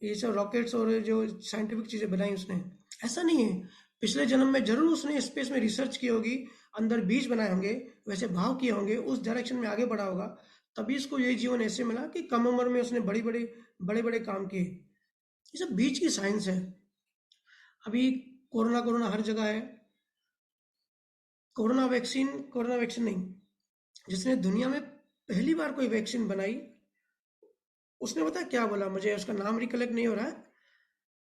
ये सब रॉकेट्स और जो साइंटिफिक चीजें बनाई उसने, ऐसा नहीं है। पिछले जन्म में जरूर उसने स्पेस में रिसर्च की होगी, अंदर बीज बनाए होंगे, वैसे भाव किए होंगे, उस डायरेक्शन में आगे बढ़ा होगा, तभी इसको ये जीवन ऐसे मिला कि कम उम्र में उसने बड़े बड़े काम किए। ये सब बीज की साइंस है। अभी कोरोना कोरोना हर जगह है। कोरोना वैक्सीन नहीं, जिसने दुनिया में पहली बार कोई वैक्सीन बनाई, उसने पता है क्या बोला, मुझे उसका नाम रिकलेक्ट नहीं हो रहा है।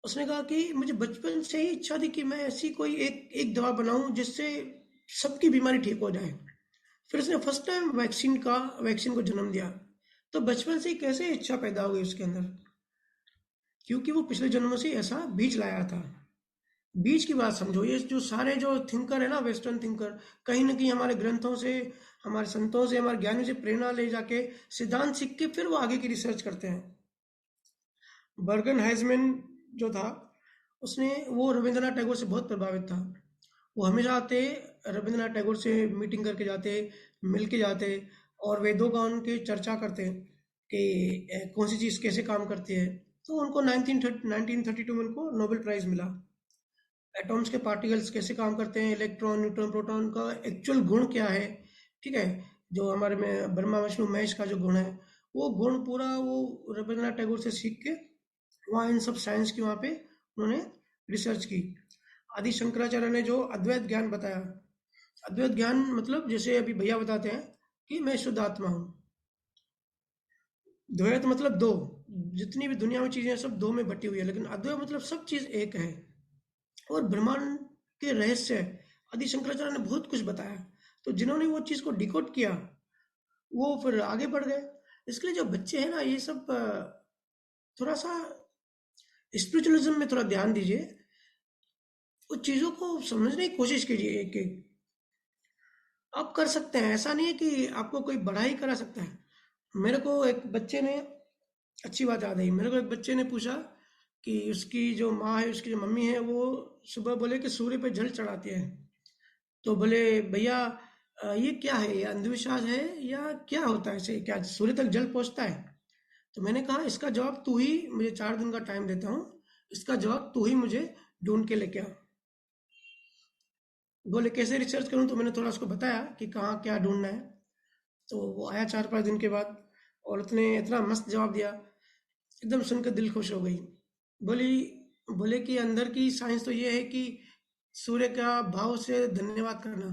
उसने कहा कि मुझे बचपन से ही इच्छा थी कि मैं ऐसी कोई एक एक दवा बनाऊं जिससे सबकी बीमारी ठीक हो जाए। फिर उसने फर्स्ट टाइम वैक्सीन को जन्म दिया। तो बचपन से ही कैसे इच्छा पैदा हो गई उसके अंदर, क्योंकि वो पिछले जन्मों से ऐसा बीज लाया था। बीज की बात समझो, ये जो सारे जो थिंकर है ना, वेस्टर्न थिंकर, कहीं ना कहीं हमारे ग्रंथों से, हमारे संतों से, हमारे ज्ञानियों से प्रेरणा ले जाके सिद्धांत सीख के फिर वो आगे की रिसर्च करते हैं। बर्गन हाइजमैन जो था, उसने, वो रविंद्रनाथ टैगोर से बहुत प्रभावित था। वो हमेशा आते, रविंद्रनाथ टैगोर से मीटिंग करके जाते, मिल के जाते, और वेदों का उनके चर्चा करते कि कौन सी चीज़ कैसे काम करती है। तो उनको 1932 में उनको नोबेल प्राइज़ मिला। एटॉम्स के पार्टिकल्स कैसे काम करते हैं, इलेक्ट्रॉन, न्यूट्रॉन, प्रोटॉन का एक्चुअल गुण क्या है, ठीक है, जो हमारे में ब्रह्मा विष्णु महेश का जो गुण है, वो गुण पूरा वो रविंद्रनाथ टैगोर से सीख के वहाँ इन सब साइंस की वहाँ पे उन्होंने रिसर्च की। आदि शंकराचार्य ने जो अद्वैत ज्ञान बताया, अद्वैत ज्ञान मतलब जैसे अभी भैया बताते हैं कि मैं शुद्ध आत्मा हूँ। द्वैत मतलब दो, जितनी भी दुनिया में चीजें हैं सब दो में बटी हुई है, लेकिन अद्वैत मतलब सब चीज एक है। और ब्रह्मांड के रहस्य आदि शंकराचार्य ने बहुत कुछ बताया। तो जिन्होंने वो चीज को डिकोड किया, वो फिर आगे बढ़ गए। इसके लिए जो बच्चे हैं ना, ये सब थोड़ा सा स्पिरिचुअलिज्म में थोड़ा ध्यान दीजिए, उन चीजों को समझने की कोशिश कीजिए। एक एक आप कर सकते हैं, ऐसा नहीं है कि आपको कोई बड़ा ही करा सकता है। मेरे को एक बच्चे ने, अच्छी बात याद आई, मेरे को एक बच्चे ने पूछा कि उसकी जो माँ है, उसकी जो मम्मी है, वो सुबह बोले कि सूर्य पे जल चढ़ाती है। तो बोले, भैया ये क्या है, ये अंधविश्वास है या क्या होता है, ऐसे क्या सूर्य तक जल पहुंचता है? तो मैंने कहा, इसका जवाब तू ही, मुझे 4 दिन का टाइम देता हूँ, इसका जवाब तू ही मुझे ढूंढ के लेके आ। बोले कैसे रिसर्च करूँ? तो मैंने थोड़ा उसको बताया कि कहाँ क्या ढूंढना है। तो वो आया 4-5 दिन के बाद, और उसने इतना मस्त जवाब दिया, एकदम सुनकर दिल खुश हो गई। बोली बोले कि अंदर की साइंस तो ये है कि सूर्य का भाव से धन्यवाद करना,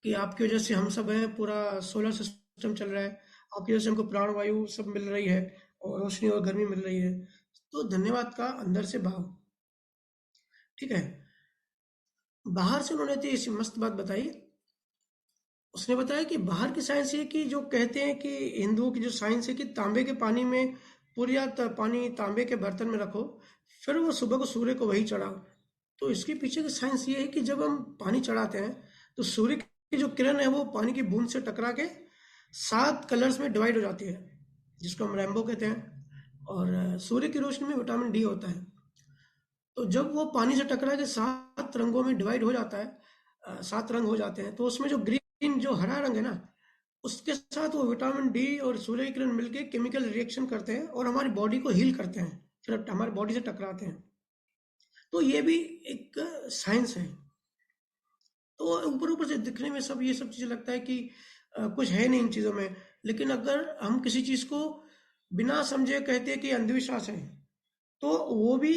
कि आपकी वजह से हम सब हैं, पूरा सोलर सिस्टम चल रहा है, आपकी वजह से हमको प्राणवायु सब मिल रही है, और रोशनी और गर्मी मिल रही है। तो धन्यवाद का अंदर से भाव, ठीक है। बाहर से उन्होंने तो ऐसी मस्त बात बताई। उसने बताया कि बाहर की साइंस ये, कि जो कहते हैं कि हिंदुओं की जो साइंस है कि तांबे के पानी में, पूरा पानी तांबे के बर्तन में रखो, फिर वो सुबह को सूर्य को वही चढ़ाओ। तो इसके पीछे की साइंस ये है कि जब हम पानी चढ़ाते हैं, तो सूर्य की जो किरण है वो पानी की बूंद से टकरा के 7 कलर्स में डिवाइड हो जाती है, जिसको हम रेनबो कहते हैं। और सूर्य की रोशनी में विटामिन डी होता है। तो जब वो पानी से टकरा के 7 रंगों में डिवाइड हो जाता है, 7 रंग हो जाते हैं, तो उसमें जो ग्रीन, जो हरा रंग है ना, उसके साथ वो विटामिन डी और सूर्य की किरण मिलके केमिकल रिएक्शन करते हैं और हमारी बॉडी को हील करते हैं। फिर हमारे बॉडी से टकराते हैं। तो ये भी एक साइंस है। तो ऊपर ऊपर से दिखने में सब ये सब चीज़ें लगता है कि कुछ है नहीं इन चीज़ों में। लेकिन अगर हम किसी चीज़ को बिना समझे कहते हैं कि अंधविश्वास है, तो वो भी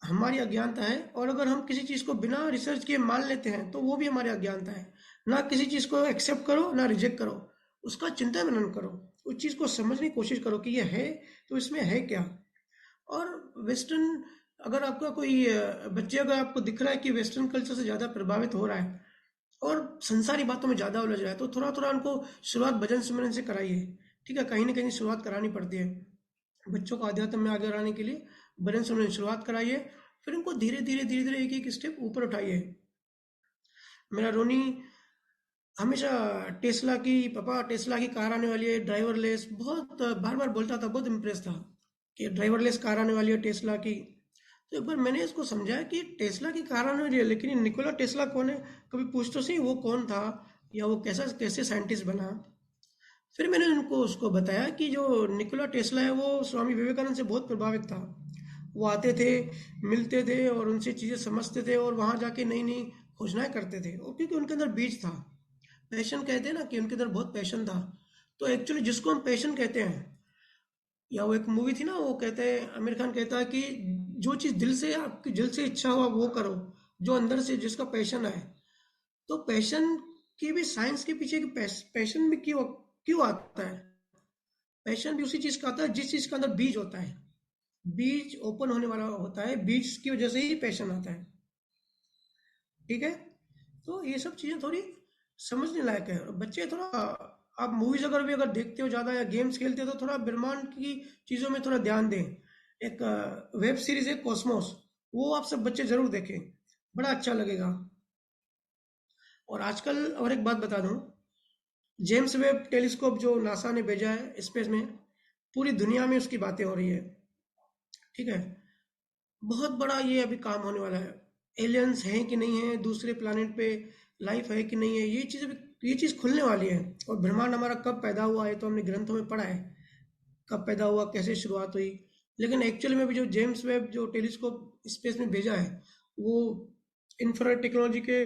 हमारी अज्ञानता है। और अगर हम किसी चीज़ को बिना रिसर्च किए मान लेते हैं, तो वो भी हमारी अज्ञानता है। ना किसी चीज़ को एक्सेप्ट करो, ना रिजेक्ट करो, उसका चिंतन मनन करो, उस चीज़ को समझने की कोशिश करो कि ये है तो इसमें है क्या। और वेस्टर्न, अगर आपका कोई बच्चे, अगर आपको दिख रहा है कि वेस्टर्न कल्चर से ज़्यादा प्रभावित हो रहा है और संसारी बातों में ज़्यादा उलझ रहा है, तो थोड़ा थोड़ा उनको शुरुआत भजन सिमरन से कराइए। ठीक है, कहीं ना कहीं शुरुआत करानी पड़ती है बच्चों को आध्यात्म में आगे बढ़ाने के लिए। भजन सिमरन से शुरुआत कराइए, फिर उनको धीरे धीरे धीरे धीरे एक एक स्टेप ऊपर उठाइए। मेरा रोनी हमेशा टेस्ला की, पापा टेस्ला की कार आने वाली है ड्राइवरलेस, बहुत बार बार बोलता था, बहुत इम्प्रेस था कि ड्राइवरलेस कार आने वाली है टेस्ला की। तो एक बार मैंने इसको समझाया कि टेस्ला की कार आने वाली है, लेकिन ये निकोला टेस्ला कौन है, कभी पूछ तो सही वो कौन था, या वो कैसा कैसे साइंटिस्ट बना। फिर मैंने उनको उसको बताया कि जो निकोला टेस्ला है वो स्वामी विवेकानंद से बहुत प्रभावित था। वो आते थे, मिलते थे और उनसे चीज़ें समझते थे और वहाँ जाके नई नई खोजनाएं करते थे, और क्योंकि उनके अंदर बीज था, पैशन कहते हैं ना कि उनके अंदर बहुत पैशन था। तो एक्चुअली जिसको हम पैशन कहते हैं, या वो एक मूवी थी ना, वो कहते हैं, आमिर खान कहता है कि जो चीज़ दिल से, आपकी दिल से इच्छा हो आप वो करो, जो अंदर से जिसका पैशन है। तो पैशन की भी साइंस के पीछे कि पैशन भी क्यों क्यों आता है। पैशन भी उसी चीज़ का आता है जिस चीज़ के अंदर बीज होता है। बीज ओपन होने वाला होता है, बीज की वजह से ही पैशन आता है। ठीक है, तो ये सब चीज़ें थोड़ी समझने लायक है। और बच्चे थोड़ा, आप मूवीज अगर भी अगर देखते हो ज़्यादा या गेम्स खेलते हो, तो थोड़ा ब्रह्मांड की चीज़ों में थोड़ा ध्यान दें। एक वेब सीरीज है कॉस्मोस, वो आप सब बच्चे जरूर देखें, बड़ा अच्छा लगेगा। और आजकल और एक बात बता दूं, जेम्स वेब टेलीस्कोप जो नासा ने भेजा है स्पेस में, पूरी दुनिया में उसकी बातें हो रही है। ठीक है, बहुत बड़ा ये अभी काम होने वाला है। एलियंस हैं कि नहीं है, दूसरे प्लानिट पे लाइफ है कि नहीं है, ये चीज़ खुलने वाली है। और ब्रह्मांड हमारा कब पैदा हुआ है तो हमने ग्रंथों में पढ़ा है, कब पैदा हुआ, कैसे शुरुआत हुई। लेकिन एक्चुअल में भी जो जेम्स वेब जो टेलीस्कोप स्पेस में भेजा है, वो इंफ्रारेड टेक्नोलॉजी के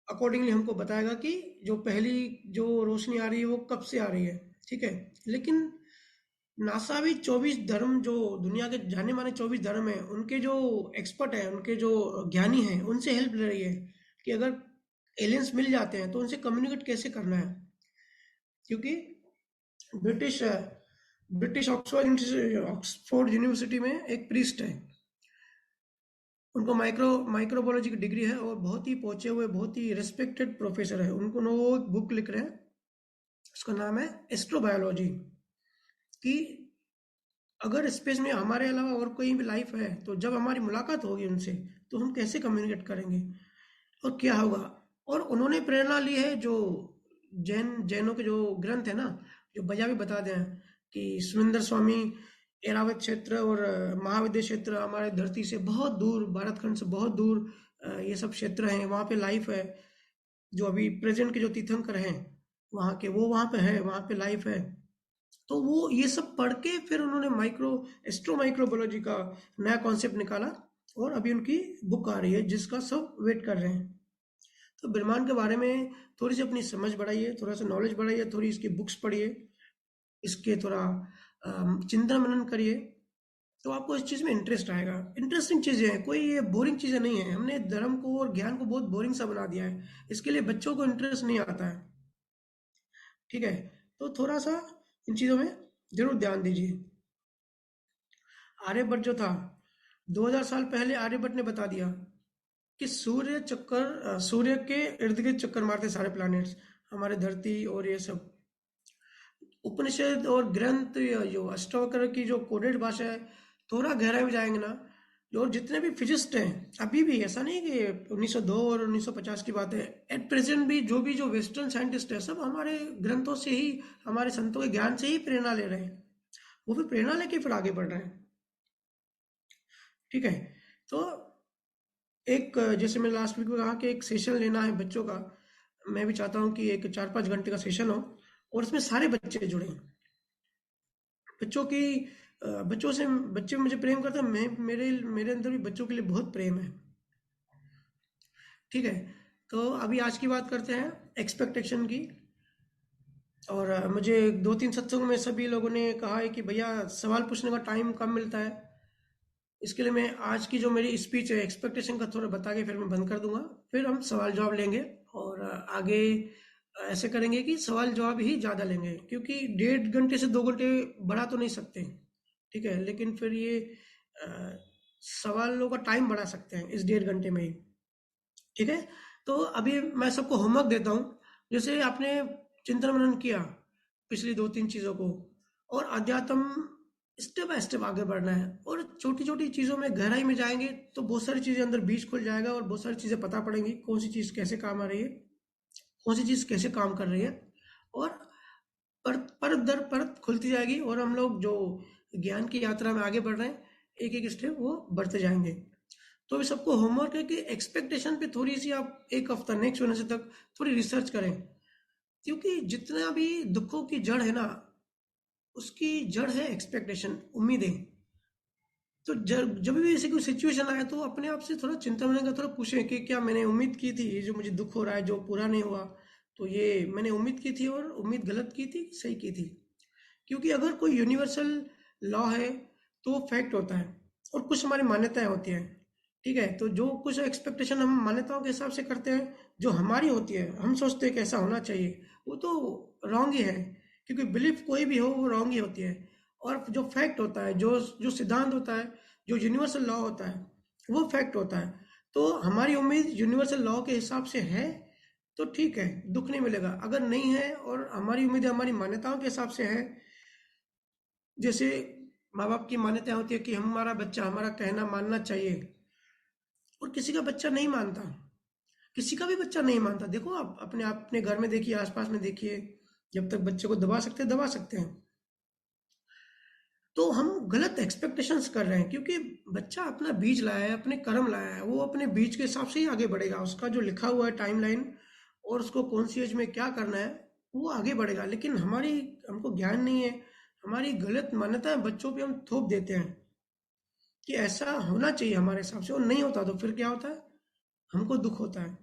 अकॉर्डिंगली हमको बताएगा कि जो पहली जो रोशनी आ रही है वो कब से आ रही है। ठीक है, लेकिन नासा भी 24 धर्म, जो दुनिया के जाने माने 24 धर्म है, उनके जो एक्सपर्ट है, उनके जो ज्ञानी हैं, उनसे हेल्प ले रही है कि अगर एलियंस मिल जाते हैं तो उनसे कम्युनिकेट कैसे करना है। क्योंकि ब्रिटिश ब्रिटिश ऑक्सफोर्ड यूनिवर्सिटी में एक प्रीस्ट है, उनको माइक्रोबायोलॉजी की डिग्री है और बहुत ही पहुंचे हुए, बहुत ही रिस्पेक्टेड प्रोफेसर है। उनको वो एक बुक लिख रहे हैं, उसका नाम है एस्ट्रोबायोलॉजी, कि अगर स्पेस में हमारे अलावा और कोई भी लाइफ है, तो जब हमारी मुलाकात होगी उनसे, तो हम कैसे कम्युनिकेट करेंगे और क्या होगा। और उन्होंने प्रेरणा ली है जो जैनों के जो ग्रंथ है ना, जो बजा भी बता दें कि सुरेंद्र स्वामी एरावत क्षेत्र और महाविद्य क्षेत्र हमारे धरती से बहुत दूर, भारत खंड से बहुत दूर, ये सब क्षेत्र हैं, वहाँ पे लाइफ है। जो अभी प्रेजेंट के जो तीर्थंकर हैं वहाँ के, वो वहाँ पे है, वहाँ पे लाइफ है। तो वो ये सब पढ़ के फिर उन्होंने एस्ट्रो माइक्रोबायोलॉजी का नया कॉन्सेप्ट निकाला, और अभी उनकी बुक आ रही है जिसका सब वेट कर रहे हैं। तो ब्रह्मांड के बारे में थोड़ी सी अपनी समझ बढ़ाइए, थोड़ा सा नॉलेज बढ़ाइए, थोड़ी इसकी बुक्स पढ़िए, इसके थोड़ा चिंतन मनन करिए, तो आपको इस चीज़ में इंटरेस्ट आएगा। इंटरेस्टिंग चीज़ें हैं, कोई ये बोरिंग चीज़ें नहीं है। हमने धर्म को और ज्ञान को बहुत बोरिंग सा बना दिया है, इसके लिए बच्चों को इंटरेस्ट नहीं आता है। ठीक है, तो थोड़ा सा इन चीज़ों में जरूर ध्यान दीजिए। आर्यभट्ट जो था, 2000 साल पहले आर्यभट्ट ने बता दिया कि सूर्य के इर्द गिर्द चक्कर मारते सारे प्लैनेट्स, हमारे धरती और ये सब। उपनिषद और ग्रंथ या जो अष्टावक्र की जो कोडेड भाषा है, थोड़ा गहराई में जाएंगे ना, जो और जितने भी फिजिस्ट हैं अभी भी, ऐसा नहीं कि 1902 और 1950 की बात है, एट प्रेजेंट भी जो वेस्टर्न साइंटिस्ट है, सब हमारे ग्रंथों से ही, हमारे संतों के ज्ञान से ही प्रेरणा ले रहे हैं। वो फिर प्रेरणा लेके फिर आगे बढ़ रहे हैं। ठीक है, तो एक जैसे मैंने लास्ट वीक में कहा कि एक सेशन लेना है बच्चों का, मैं भी चाहता हूँ कि एक 4-5 घंटे का सेशन हो और उसमें सारे बच्चे जुड़े, बच्चों की बच्चों से बच्चे मुझे प्रेम करते हैं, मैं मेरे मेरे अंदर भी बच्चों के लिए बहुत प्रेम है। ठीक है। तो अभी आज की बात करते हैं एक्सपेक्टेशन की। और मुझे दो तीन सत्संग में सभी लोगों ने कहा है कि भैया सवाल पूछने का टाइम कम मिलता है, इसके लिए मैं आज की जो मेरी स्पीच है एक्सपेक्टेशन का थोड़ा बता के फिर मैं बंद कर दूंगा। फिर हम सवाल जवाब लेंगे। और आगे ऐसे करेंगे कि सवाल जवाब ही ज़्यादा लेंगे, क्योंकि 1.5 घंटे से 2 घंटे बढ़ा तो नहीं सकते। ठीक है, लेकिन फिर ये अ, सवालों का टाइम बढ़ा सकते हैं इस 1.5 घंटे में ही। ठीक है। तो अभी मैं सबको होमवर्क देता हूँ। जैसे आपने चिंतन मनन किया पिछली दो तीन चीज़ों को, और अध्यात्म स्टेप बाय स्टेप आगे बढ़ना है, और छोटी छोटी चीज़ों में गहराई में जाएंगे तो बहुत सारी चीज़ें अंदर बीज खुल जाएगा, और बहुत सारी चीज़ें पता पड़ेंगी कौन सी चीज़ कैसे काम आ रही है, कौन सी चीज़ कैसे काम कर रही है। और परत दर परत खुलती जाएगी, और हम लोग जो ज्ञान की यात्रा में आगे बढ़ रहे हैं एक एक स्टेप वो बढ़ते जाएंगे। तो अभी सबको होमवर्क है कि एक्सपेक्टेशन पे थोड़ी सी आप एक हफ्ता नेक्स्ट वेडनेसडे तक थोड़ी रिसर्च करें, क्योंकि जितना भी दुखों की जड़ है ना, उसकी जड़ है एक्सपेक्टेशन, उम्मीदें। तो जब जब भी ऐसी कोई सिचुएशन आए तो अपने आप से थोड़ा चिंता करने का थोड़ा पूछें कि क्या मैंने उम्मीद की थी, ये जो मुझे दुख हो रहा है जो पूरा नहीं हुआ, तो ये मैंने उम्मीद की थी और उम्मीद गलत की थी सही की थी। क्योंकि अगर कोई यूनिवर्सल लॉ है तो वो फैक्ट होता है, और कुछ हमारी मान्यताएं होती हैं। ठीक है, तो जो कुछ एक्सपेक्टेशन हम मान्यताओं के हिसाब से करते हैं, जो हमारी होती है, हम सोचते हैं कि ऐसा होना चाहिए, वो तो रॉन्ग ही है। क्योंकि बिलीफ कोई भी हो वो रॉन्ग ही होती है। और जो फैक्ट होता है, जो जो सिद्धांत होता है, जो यूनिवर्सल लॉ होता है, वो फैक्ट होता है। तो हमारी उम्मीद यूनिवर्सल लॉ के हिसाब से है तो ठीक है, दुख नहीं मिलेगा। अगर नहीं है और हमारी उम्मीद हमारी मान्यताओं के हिसाब से है, जैसे माँ बाप की मान्यता होती है कि हमारा बच्चा हमारा कहना मानना चाहिए, और किसी का बच्चा नहीं मानता, किसी का भी बच्चा नहीं मानता। देखो आप अपने घर में देखिए, आसपास में देखिए, जब तक बच्चे को दबा सकते हैं दबा सकते हैं। तो हम गलत एक्सपेक्टेशंस कर रहे हैं, क्योंकि बच्चा अपना बीज लाया है, अपने कर्म लाया है, वो अपने बीज के हिसाब से ही आगे बढ़ेगा। उसका जो लिखा हुआ है टाइमलाइन, और उसको कौन सी एज में क्या करना है, वो आगे बढ़ेगा। लेकिन हमको ज्ञान नहीं है, हमारी गलत मान्यताएं बच्चों पे हम थोप देते हैं कि ऐसा होना चाहिए हमारे हिसाब से, और नहीं होता तो फिर क्या होता है, हमको दुख होता है।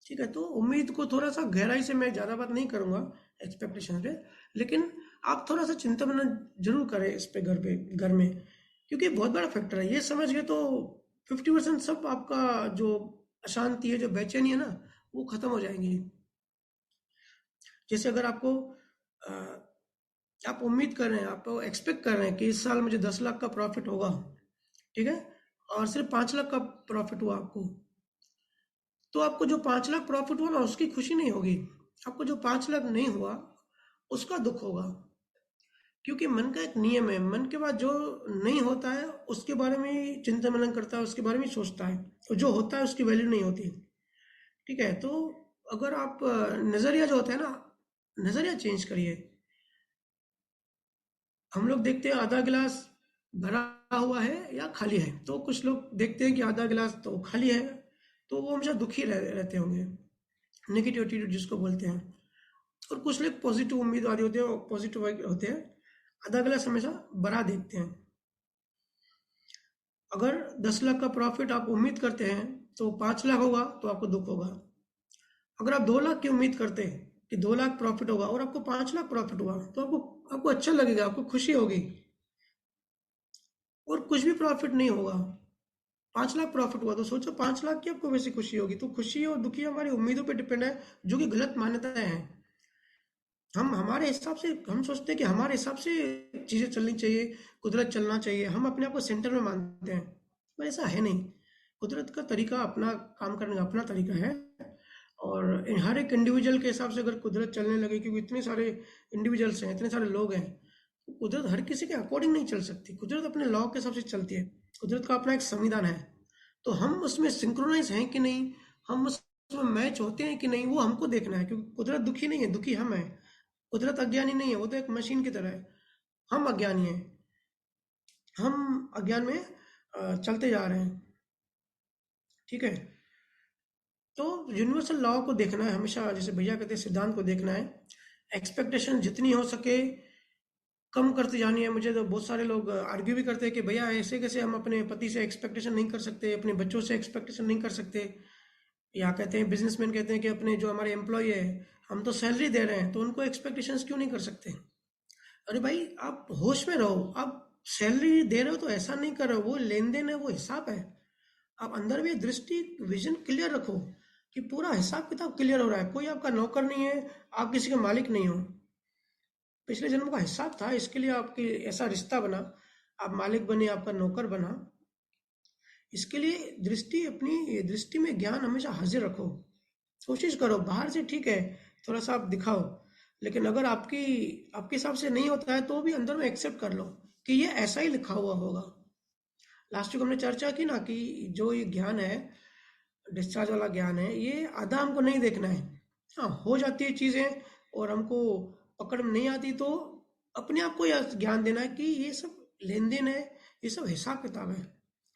ठीक है, तो उम्मीद को थोड़ा सा गहराई से मैं ज़्यादा बात नहीं करूंगा एक्सपेक्टेशन पे, लेकिन आप थोड़ा सा चिंता मनन जरूर करें इस पे, घर में, क्योंकि बहुत बड़ा फैक्टर है। ये समझ गए तो 50% सब आपका जो अशांति है, जो बेचैनी है ना, वो खत्म हो जाएंगी। जैसे अगर आपको अ, आप उम्मीद कर रहे हैं, आप एक्सपेक्ट कर रहे हैं कि इस साल मुझे 10 लाख का प्रॉफिट होगा, ठीक है, और सिर्फ 5 लाख का प्रॉफिट हुआ आपको, तो आपको जो 5 लाख प्रॉफिट हुआ ना उसकी खुशी नहीं होगी। आपको जो 5 लाख नहीं हुआ उसका दुख होगा। क्योंकि मन का एक नियम है, मन के बाद जो नहीं होता है उसके बारे में ही चिंता मनन करता है, उसके बारे में ही सोचता है, और जो होता है उसकी वैल्यू नहीं होती। ठीक है, तो अगर आप नज़रिया जो होता है ना, नज़रिया चेंज करिए। हम लोग देखते हैं आधा गिलास भरा हुआ है या खाली है, तो कुछ लोग देखते हैं कि आधा गिलास तो खाली है, तो वो हमेशा दुखी रहते होंगे, नेगेटिव एटीट्यूड जिसको बोलते हैं। और कुछ लोग पॉजिटिव उम्मीदवादी होते हैं, पॉजिटिव होते हैं, आधा गिलास हमेशा भरा देखते हैं। अगर 10 लाख का प्रॉफिट आप उम्मीद करते हैं तो 5 लाख होगा तो आपको दुख होगा। अगर आप 2 लाख की उम्मीद करते हैं कि 2 लाख प्रॉफिट होगा और आपको 5 लाख प्रॉफिट हुआ, तो आपको आपको अच्छा लगेगा, आपको खुशी होगी। और कुछ भी प्रॉफिट नहीं होगा, 5 लाख प्रॉफिट हुआ तो सोचो 5 लाख की आपको वैसी खुशी होगी। तो खुशी और दुखी हमारी उम्मीदों पर डिपेंड है, जो कि गलत मान्यताएं हैं। हम हमारे हिसाब से हम सोचते हैं कि हमारे हिसाब से चीज़ें चलनी चाहिए, कुदरत चलना चाहिए, हम अपने आप को सेंटर में मानते हैं, पर ऐसा है नहीं। कुदरत का तरीका, अपना काम करने का अपना तरीका है। और हर एक इंडिविजुअल के हिसाब से अगर कुदरत चलने लगे, क्योंकि इतने सारे इंडिविजुअल्स हैं, इतने सारे लोग हैं, तो कुदरत हर किसी के अकॉर्डिंग नहीं चल सकती। कुदरत अपने लॉ के हिसाब से चलती है। कुदरत का अपना एक संविधान है। तो हम उसमें सिंक्रोनाइज हैं कि नहीं, हम उसमें मैच होते हैं कि नहीं, वो हमको देखना है। क्योंकि कुदरत दुखी नहीं है, दुखी हम हैं। कुदरत अज्ञानी नहीं है, वो तो एक मशीन की तरह है। हम अज्ञानी हैं, हम अज्ञान में चलते जा रहे हैं। ठीक है, तो यूनिवर्सल लॉ को देखना है हमेशा, जैसे भैया कहते हैं सिद्धांत को देखना है। एक्सपेक्टेशन जितनी हो सके कम करती जानी है। मुझे तो बहुत सारे लोग आर्ग्यू भी करते हैं कि भैया ऐसे कैसे हम अपने पति से एक्सपेक्टेशन नहीं कर सकते, अपने बच्चों से एक्सपेक्टेशन नहीं कर सकते। या कहते हैं बिजनेसमैन कहते हैं कि अपने जो हमारे एम्प्लॉय है, हम तो सैलरी दे रहे हैं तो उनको एक्सपेक्टेशंस क्यों नहीं कर सकते। अरे भाई आप होश में रहो, आप सैलरी दे रहे हो तो ऐसा नहीं कर रहे हो, वो लेन देन है, वो हिसाब है। आप अंदर भी दृष्टि विजन क्लियर रखो कि पूरा हिसाब किताब क्लियर हो रहा है, कोई आपका नौकर नहीं है, आप किसी के मालिक नहीं हो। पिछले जन्म का हिसाब था, इसके लिए आपके ऐसा रिश्ता बना, आप मालिक बने, आपका नौकर बना। इसके लिए दृष्टि, अपनी दृष्टि में ज्ञान हमेशा हाजिर रखो। कोशिश करो, बाहर से ठीक है थोड़ा सा आप दिखाओ, लेकिन अगर आपकी आपके हिसाब से नहीं होता है तो भी अंदर में एक्सेप्ट कर लो कि ये ऐसा ही लिखा हुआ होगा। लास्ट वीक हमने चर्चा की ना कि जो ये ज्ञान है, डिस्चार्ज वाला ज्ञान है, ये आधा हमको नहीं देखना है। हाँ, हो जाती है चीज़ें और हमको पकड़ में नहीं आती तो अपने आप को यह ज्ञान देना है कि ये सब लेन देन है, ये सब हिसाब किताब है।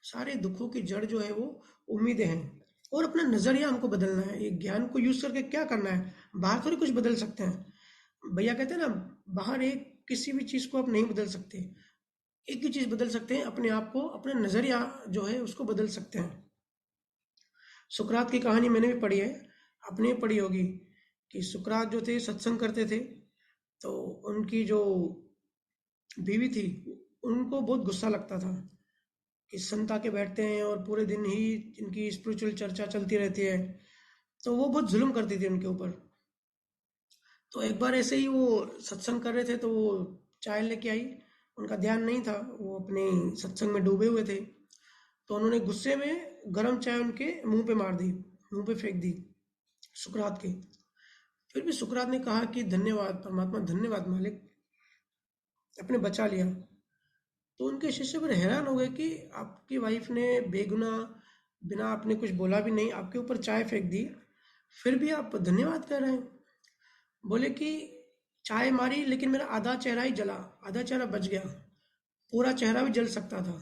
सारे दुखों की जड़ जो है वो उम्मीदें हैं। और अपना नजरिया हमको बदलना है, ये ज्ञान को यूज करके क्या करना है। बाहर थोड़ी कुछ बदल सकते हैं। भैया कहते हैं ना, बाहर एक किसी भी चीज को आप नहीं बदल सकते। एक ही चीज बदल सकते हैं, अपने आप को, अपने नजरिया जो है उसको बदल सकते हैं। सुकरात की कहानी मैंने भी पढ़ी है, आपने भी पढ़ी होगी कि सुकरात जो थे सत्संग करते थे, तो उनकी जो बीवी थी उनको बहुत गुस्सा लगता था कि संत आके बैठते हैं और पूरे दिन ही इनकी स्पिरिचुअल चर्चा चलती रहती है। तो वो बहुत जुल्म करती थी उनके ऊपर। तो एक बार ऐसे ही वो सत्संग कर रहे थे तो वो चाय लेके आई, उनका ध्यान नहीं था, वो अपने सत्संग में डूबे हुए थे। तो उन्होंने गुस्से में गर्म चाय उनके मुंह पे मार दी, मुंह पे फेंक दी सुकरात के। फिर भी सुकरात ने कहा कि धन्यवाद परमात्मा, धन्यवाद मालिक, आपने बचा लिया। तो उनके शिष्य फिर हैरान हो गए कि आपकी वाइफ ने बेगुनाह, बिना आपने कुछ बोला भी नहीं, आपके ऊपर चाय फेंक दी, फिर भी आप धन्यवाद कर रहे हैं। बोले कि चाय मारी लेकिन मेरा आधा चेहरा ही जला, आधा चेहरा बच गया, पूरा चेहरा भी जल सकता था।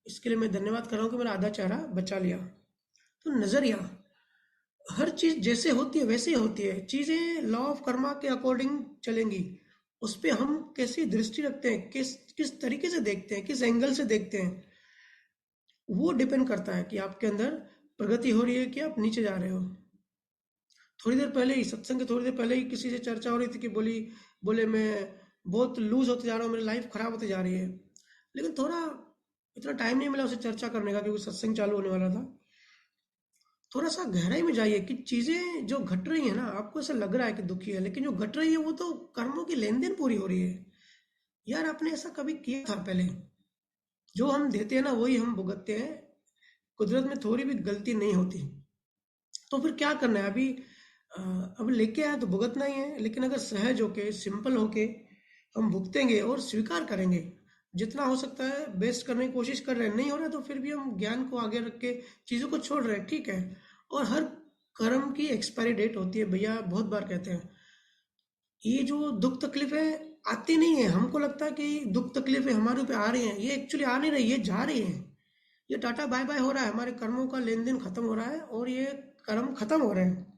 इसके लिए मैं धन्यवाद कर रहा हूँ कि मेरा आधा चेहरा बचा लिया। तो नजरिया, हर चीज जैसे होती है वैसे ही होती है, चीजें लॉ ऑफ कर्मा के अकॉर्डिंग चलेंगी। उस पे हम कैसी दृष्टि रखते हैं, किस किस तरीके से देखते हैं, किस एंगल से देखते हैं, वो डिपेंड करता है कि आपके अंदर प्रगति हो रही है कि आप नीचे जा रहे हो। थोड़ी देर पहले ही, सत्संग के थोड़ी देर पहले ही किसी से चर्चा हो रही थी कि बोले मैं बहुत लूज होते जा रहा हूँ, मेरी लाइफ खराब होती जा रही है। लेकिन थोड़ा इतना टाइम नहीं मिला उसे चर्चा करने का क्योंकि सत्संग चालू होने वाला था। थोड़ा सा गहराई में जाइए कि चीजें जो घट रही है ना, आपको ऐसा लग रहा है कि दुखी है, लेकिन जो घट रही है वो तो कर्मों की लेन देन पूरी हो रही है। यार आपने ऐसा कभी किया था पहले? जो हम देते हैं ना वही हम भुगतते हैं। कुदरत में थोड़ी भी गलती नहीं होती। तो फिर क्या करना है अभी? अब लेके आया तो भुगतना ही है, लेकिन अगर सहज होके, सिंपल होके हम भुगतेंगे और स्वीकार करेंगे, जितना हो सकता है बेस्ट करने की कोशिश कर रहे हैं, नहीं हो रहा तो फिर भी हम ज्ञान को आगे रख के चीज़ों को छोड़ रहे हैं, ठीक है। और हर कर्म की एक्सपायरी डेट होती है भैया, बहुत बार कहते हैं। ये जो दुख तकलीफें आती नहीं है, हमको लगता है कि दुख तकलीफें हमारे ऊपर आ रही हैं, ये एक्चुअली आ नहीं रही, ये जा रही हैं। ये टाटा बाय बाय हो रहा है, हमारे कर्मों का लेन देन खत्म हो रहा है और ये कर्म खत्म हो रहे हैं।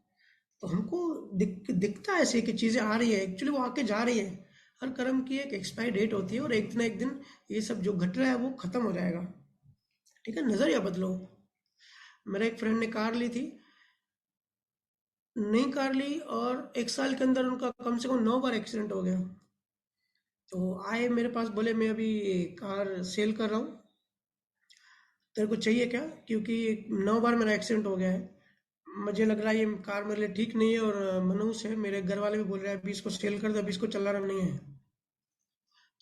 तो हमको दिखता है ऐसे कि चीज़ें आ रही है, एक्चुअली वो आके जा रही है। हर कर्म की एक एक्सपायरी डेट होती है और एक दिन ना एक दिन ये सब जो घट रहा है वो खत्म हो जाएगा। ठीक है, नजरिया बदलो। मेरे एक फ्रेंड ने कार ली थी, नई कार ली और एक साल के अंदर उनका कम से कम 9 बार एक्सीडेंट हो गया। तो आए मेरे पास, बोले मैं अभी कार सेल कर रहा हूँ, तेरे को चाहिए क्या? क्योंकि 9 बार मेरा एक्सीडेंट हो गया है, मुझे लग रहा है ये कार मेरे लिए ठीक नहीं है और मनहूस है। मेरे घर वाले भी बोल रहे हैं अभी इसको सेल कर दो, अभी इसको चलाना नहीं है।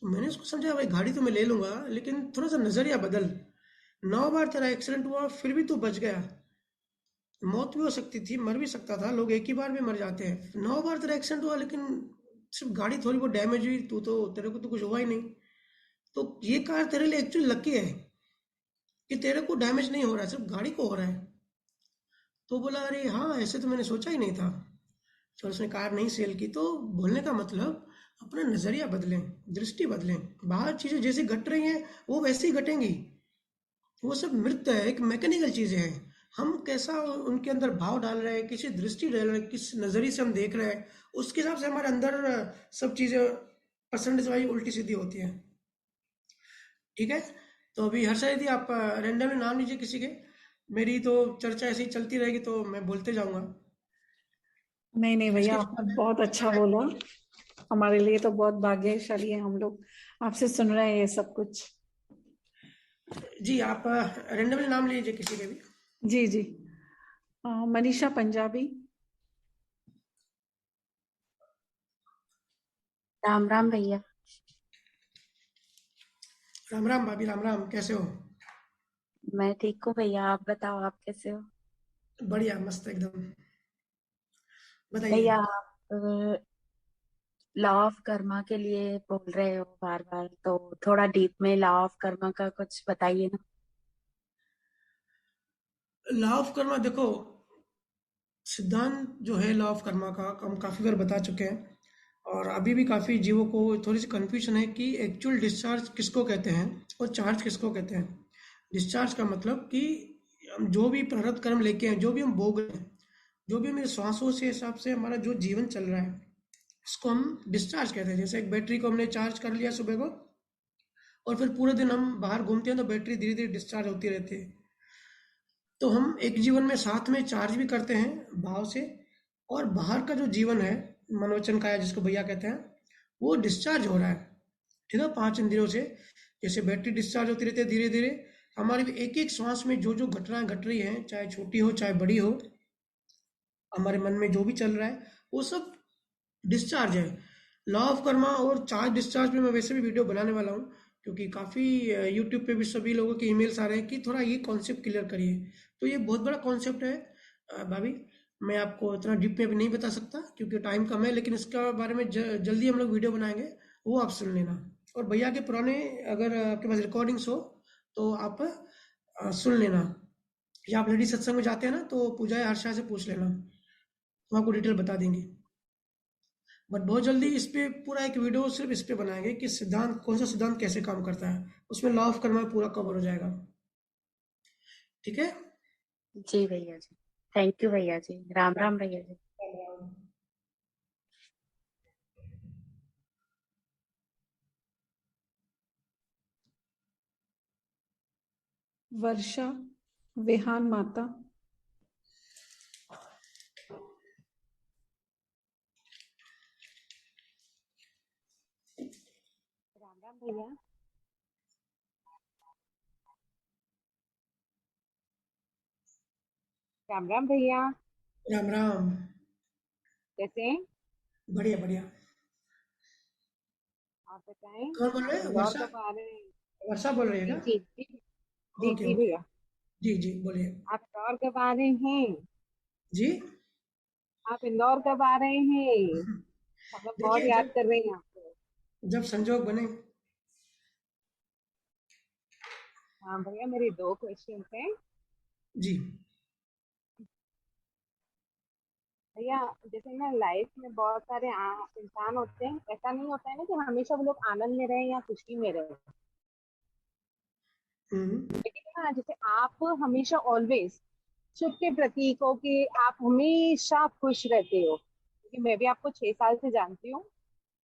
तो मैंने उसको समझाया भाई गाड़ी तो मैं ले लूंगा, लेकिन थोड़ा सा नजरिया बदल। 9 बार तेरा एक्सीडेंट हुआ फिर भी तू बच गया। मौत भी हो सकती थी, मर भी सकता था, लोग एक ही बार में मर जाते हैं। 9 बार तेरा एक्सीडेंट हुआ लेकिन सिर्फ गाड़ी थोड़ी बहुत डैमेज हुई, तू तो, तेरे को तो कुछ हुआ ही नहीं। तो ये कार तेरे लिए एक्चुअली लकी है कि तेरे को डैमेज नहीं हो रहा है, सिर्फ गाड़ी को हो रहा है। तो बोला अरे हाँ, ऐसे तो मैंने सोचा ही नहीं था। फिर उसने कार नहीं सेल की। तो बोलने का मतलब, अपना नजरिया बदलें, दृष्टि बदलें। बाहर चीजें जैसे घट रही हैं वो वैसे ही घटेंगी। वो सब मृत है, एक मैकेनिकल चीजें हैं। हम कैसा उनके अंदर भाव डाल रहे हैं, किसी दृष्टि डाल रहे हैं, किस नजरिए से हम देख रहे हैं, उसके हिसाब से हमारे अंदर सब चीजें परसेंटेज वाइज उल्टी सीधी होती है। ठीक है, तो अभी हर्षा यदि आप रैंडमली नाम लीजिए किसी के। मेरी तो चर्चा ऐसी ही चलती रहेगी तो मैं बोलते जाऊंगा। नहीं नहीं आज भैया, के आपने बहुत अच्छा बोला। हमारे लिए तो बहुत भाग्यशाली है हम लोग, आपसे सुन रहे हैं ये सब कुछ। जी, आप रैंडमली नाम लीजिए किसी के भी। जी जी। मनीषा पंजाबी। राम राम भैया। राम राम भाभी, राम राम, कैसे हो? मैं ठीक हूँ भैया, आप बताओ आप कैसे हो? बढ़िया, मस्त एकदम। बताइए। भैया आप लॉ ऑफ कर्मा के लिए बोल रहे हो बार बार, तो थोड़ा डीप में लॉ ऑफ कर्मा का कुछ बताइए ना। लॉ ऑफ कर्मा देखो, सिद्धांत जो है लॉ ऑफ कर्मा का हम काफ़ी बार बता चुके हैं। और अभी भी काफ़ी जीवों को थोड़ी सी कन्फ्यूजन है कि एक्चुअल डिस्चार्ज किसको कहते हैं और चार्ज किसको कहते हैं। डिस्चार्ज का मतलब कि हम जो भी प्रारब्ध कर्म लेके हैं, जो भी हम भोग रहे हैं, जो भी मेरे श्वासों से हिसाब से हमारा जो जीवन चल रहा है, इसको हम डिस्चार्ज कहते हैं। जैसे एक बैटरी को हमने चार्ज कर लिया सुबह को, और फिर पूरे दिन हम बाहर घूमते हैं तो बैटरी धीरे धीरे डिस्चार्ज होती रहती है। तो हम एक जीवन में साथ में चार्ज भी करते हैं भाव से, और बाहर का जो जीवन है, मनोवचन काया जिसको भैया कहते हैं, वो डिस्चार्ज हो रहा है। ठीक है, 5 इंद्रियों से। जैसे बैटरी डिस्चार्ज होती रहती है धीरे धीरे, हमारी भी एक एक श्वास में जो जो घटनाएं घट रही हैं, चाहे छोटी हो चाहे बड़ी हो, हमारे मन में जो भी चल रहा है, वो सब डिस्चार्ज है। लॉ ऑफ कर्मा और चार्ज डिस्चार्ज पे मैं वैसे भी वीडियो बनाने वाला हूँ, क्योंकि काफ़ी यूट्यूब पे भी सभी लोगों के ईमेल्स आ रहे हैं कि थोड़ा ये कॉन्सेप्ट क्लियर करिए। तो ये बहुत बड़ा कॉन्सेप्ट है भाभी। मैं आपको इतना डीप में भी नहीं बता सकता क्योंकि टाइम कम है, लेकिन इसका बारे में जल्दी हम लोग वीडियो बनाएंगे, वो आप सुन लेना। और भैया के पुराने, अगर आपके पास रिकॉर्डिंग्स हो तो आप सुन लेना, या आप लेडी सत्संग में जाते हैं ना तो पूजा या हर्षा से पूछ लेना, वो आपको डिटेल बता देंगे। बट बहुत जल्दी इस पे पूरा एक वीडियो सिर्फ इस पे बनाएंगे कि सिद्धांत, कौन सा सिद्धांत कैसे काम करता है, उसमें लॉ ऑफ कर्मा पूरा कवर हो जाएगा। ठीक है। जी भैया जी, थैंक यू भैया जी, राम राम भैया जी। वर्षा विहान माता। राम राम भैया। राम राम भैया। राम राम। कैसे हैं? बढ़िया बढ़िया। आप बताएं। कौन बोल आप रहे हैं? इंदौर वर्षा? कब आ रहे हैं? वर्षा बोल रही है जी क्या? जी जी। जी ओके जी ओके। भैया। जी जी बोलिए। आप इंदौर कब आ रहे हैं? जी। आप इंदौर कब आ रहे हैं? हम लोग बहुत देखिए, याद जब कर रहे हैं आपको। जब संजोग बने। हाँ भैया, मेरे दो क्वेश्चन हैं। जी। भैया, जैसे ना लाइफ में बहुत सारे इंसान होते हैं, ऐसा नहीं होता है ना कि हमेशा वो लोग आनंद में रहे या खुशी में रहे। हम्म। लेकिन ना जैसे आप हमेशा ऑलवेज सुख के प्रतीक हो कि आप हमेशा खुश रहते हो, क्योंकि मैं भी आपको 6 साल से जानती हूँ।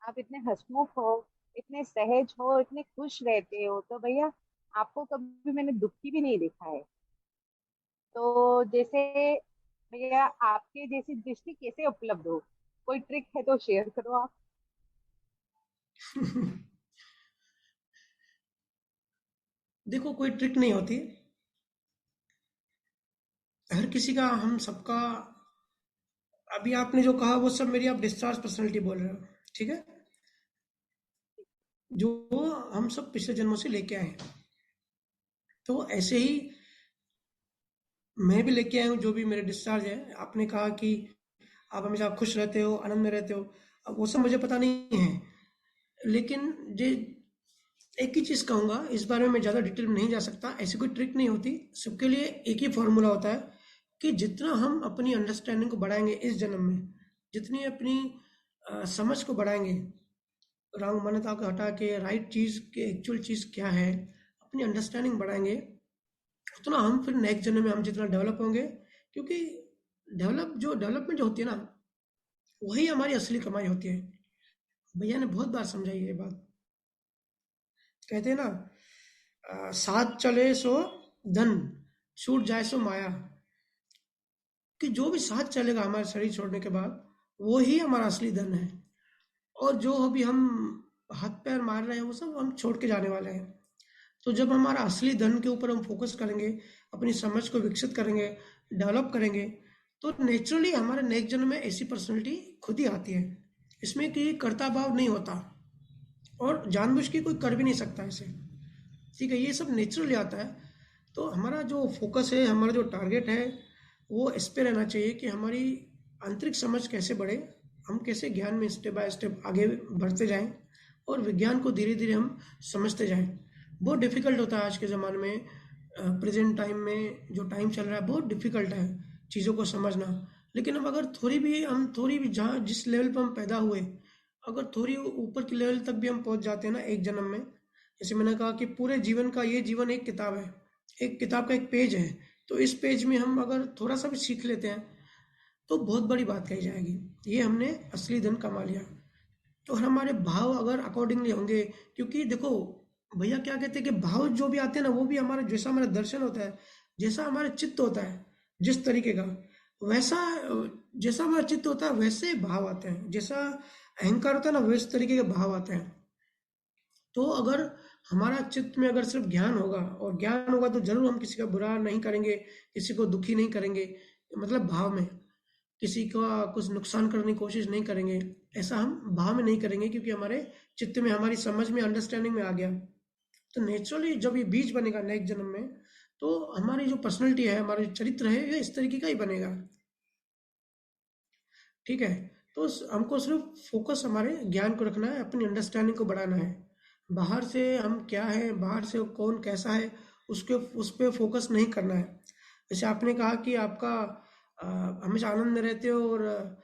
आप इतने हंसमुख हो, इतने सहज हो, इतने खुश रहते हो, तो भैया आपको कभी मैंने दुखी भी नहीं देखा है। तो जैसे भैया आपके जैसी दृष्टि कैसे उपलब्ध हो? कोई ट्रिक है तो शेयर करो आप। देखो, कोई ट्रिक नहीं होती। हर किसी का, हम सबका, अभी आपने जो कहा वो सब मेरी आप डिस्चार्ज पर्सनैलिटी बोल रहे हो। ठीक है, जो हम सब पिछले जन्मों से लेके आए हैं, तो ऐसे ही मैं भी लेके आया हूँ जो भी मेरे डिस्चार्ज है। आपने कहा कि आप हमेशा खुश रहते हो, आनंद में रहते हो, अब वो सब मुझे पता नहीं है। लेकिन जे एक ही चीज़ कहूँगा, इस बारे में मैं ज़्यादा डिटेल में नहीं जा सकता। ऐसी कोई ट्रिक नहीं होती, सबके लिए एक ही फॉर्मूला होता है कि जितना हम अपनी अंडरस्टैंडिंग को बढ़ाएंगे इस जन्म में, जितनी अपनी समझ को बढ़ाएंगे, रंग मान्यता को हटा के राइट चीज़ के एक्चुअल चीज़ क्या है, अपनी अंडरस्टैंडिंग बढ़ाएंगे, उतना हम फिर नेक्स्ट जन्म में हम जितना डेवलप होंगे। क्योंकि डेवलपमेंट जो होती है ना, वही हमारी असली कमाई होती है। भैया ने बहुत बार समझाई ये बात। कहते हैं ना, साथ चले सो धन, छूट जाए सो माया। कि जो भी साथ चलेगा हमारे शरीर छोड़ने के बाद, वो ही हमारा असली धन है। और जो अभी हम हाथ पैर मार रहे हैं वो सब हम छोड़ के जाने वाले हैं। तो जब हमारा असली धन के ऊपर हम फोकस करेंगे, अपनी समझ को विकसित करेंगे, डेवलप करेंगे, तो नेचुरली हमारे नेक्स्ट जन्म में ऐसी पर्सनैलिटी खुद ही आती है। इसमें कि कर्ता भाव नहीं होता, और जानबूझ के कोई कर भी नहीं सकता इसे। ठीक है, ये सब नेचुरली आता है। तो हमारा जो फोकस है, हमारा जो टारगेट है, वो इस पे रहना चाहिए कि हमारी आंतरिक समझ कैसे बढ़े, हम कैसे ज्ञान में स्टेप बाय स्टेप आगे बढ़ते जाएं, और विज्ञान को धीरे धीरे हम समझते जाएं। बहुत डिफिकल्ट होता है आज के ज़माने में, प्रेजेंट टाइम में जो टाइम चल रहा है बहुत डिफिकल्ट है चीज़ों को समझना। लेकिन अब अगर थोड़ी भी जहाँ जिस लेवल पर हम पैदा हुए, अगर थोड़ी ऊपर के लेवल तक भी हम पहुंच जाते हैं ना एक जन्म में, जैसे मैंने कहा कि पूरे जीवन का ये जीवन एक किताब है, एक किताब का एक पेज है। तो इस पेज में हम अगर थोड़ा सा भी सीख लेते हैं तो बहुत बड़ी बात कही जाएगी, ये हमने असली धन कमा लिया। तो हमारे भाव अगर अकॉर्डिंगली होंगे, क्योंकि देखो भैया क्या कहते हैं कि भाव जो भी आते हैं ना, वो भी हमारा जैसा हमारा दर्शन होता है, जैसा हमारा चित्त होता है जिस तरीके का, वैसा जैसा हमारा चित्त होता है वैसे भाव आते हैं। जैसा अहंकार होता है ना, वैसे तरीके के भाव आते हैं। तो अगर हमारा चित्त में अगर सिर्फ ज्ञान होगा, और ज्ञान होगा तो जरूर हम किसी का बुरा नहीं करेंगे, किसी को दुखी नहीं करेंगे, मतलब भाव में किसी का कुछ नुकसान करने की कोशिश नहीं करेंगे। ऐसा हम भाव में नहीं करेंगे, क्योंकि हमारे चित्त में, हमारी समझ में, अंडरस्टैंडिंग में आ गया। तो नेचुरली जब ये बीज बनेगा नेक्स्ट जन्म में, तो हमारी जो पर्सनैलिटी है, हमारा जो चरित्र है, ये इस तरीके का ही बनेगा। ठीक है, तो हमको सिर्फ फोकस हमारे ज्ञान को रखना है, अपनी अंडरस्टैंडिंग को बढ़ाना है। बाहर से हम क्या है, बाहर से कौन कैसा है, उसके उस पर फोकस नहीं करना है। जैसे आपने कहा कि आपका अ, हमेशा आनंद में रहते हो, और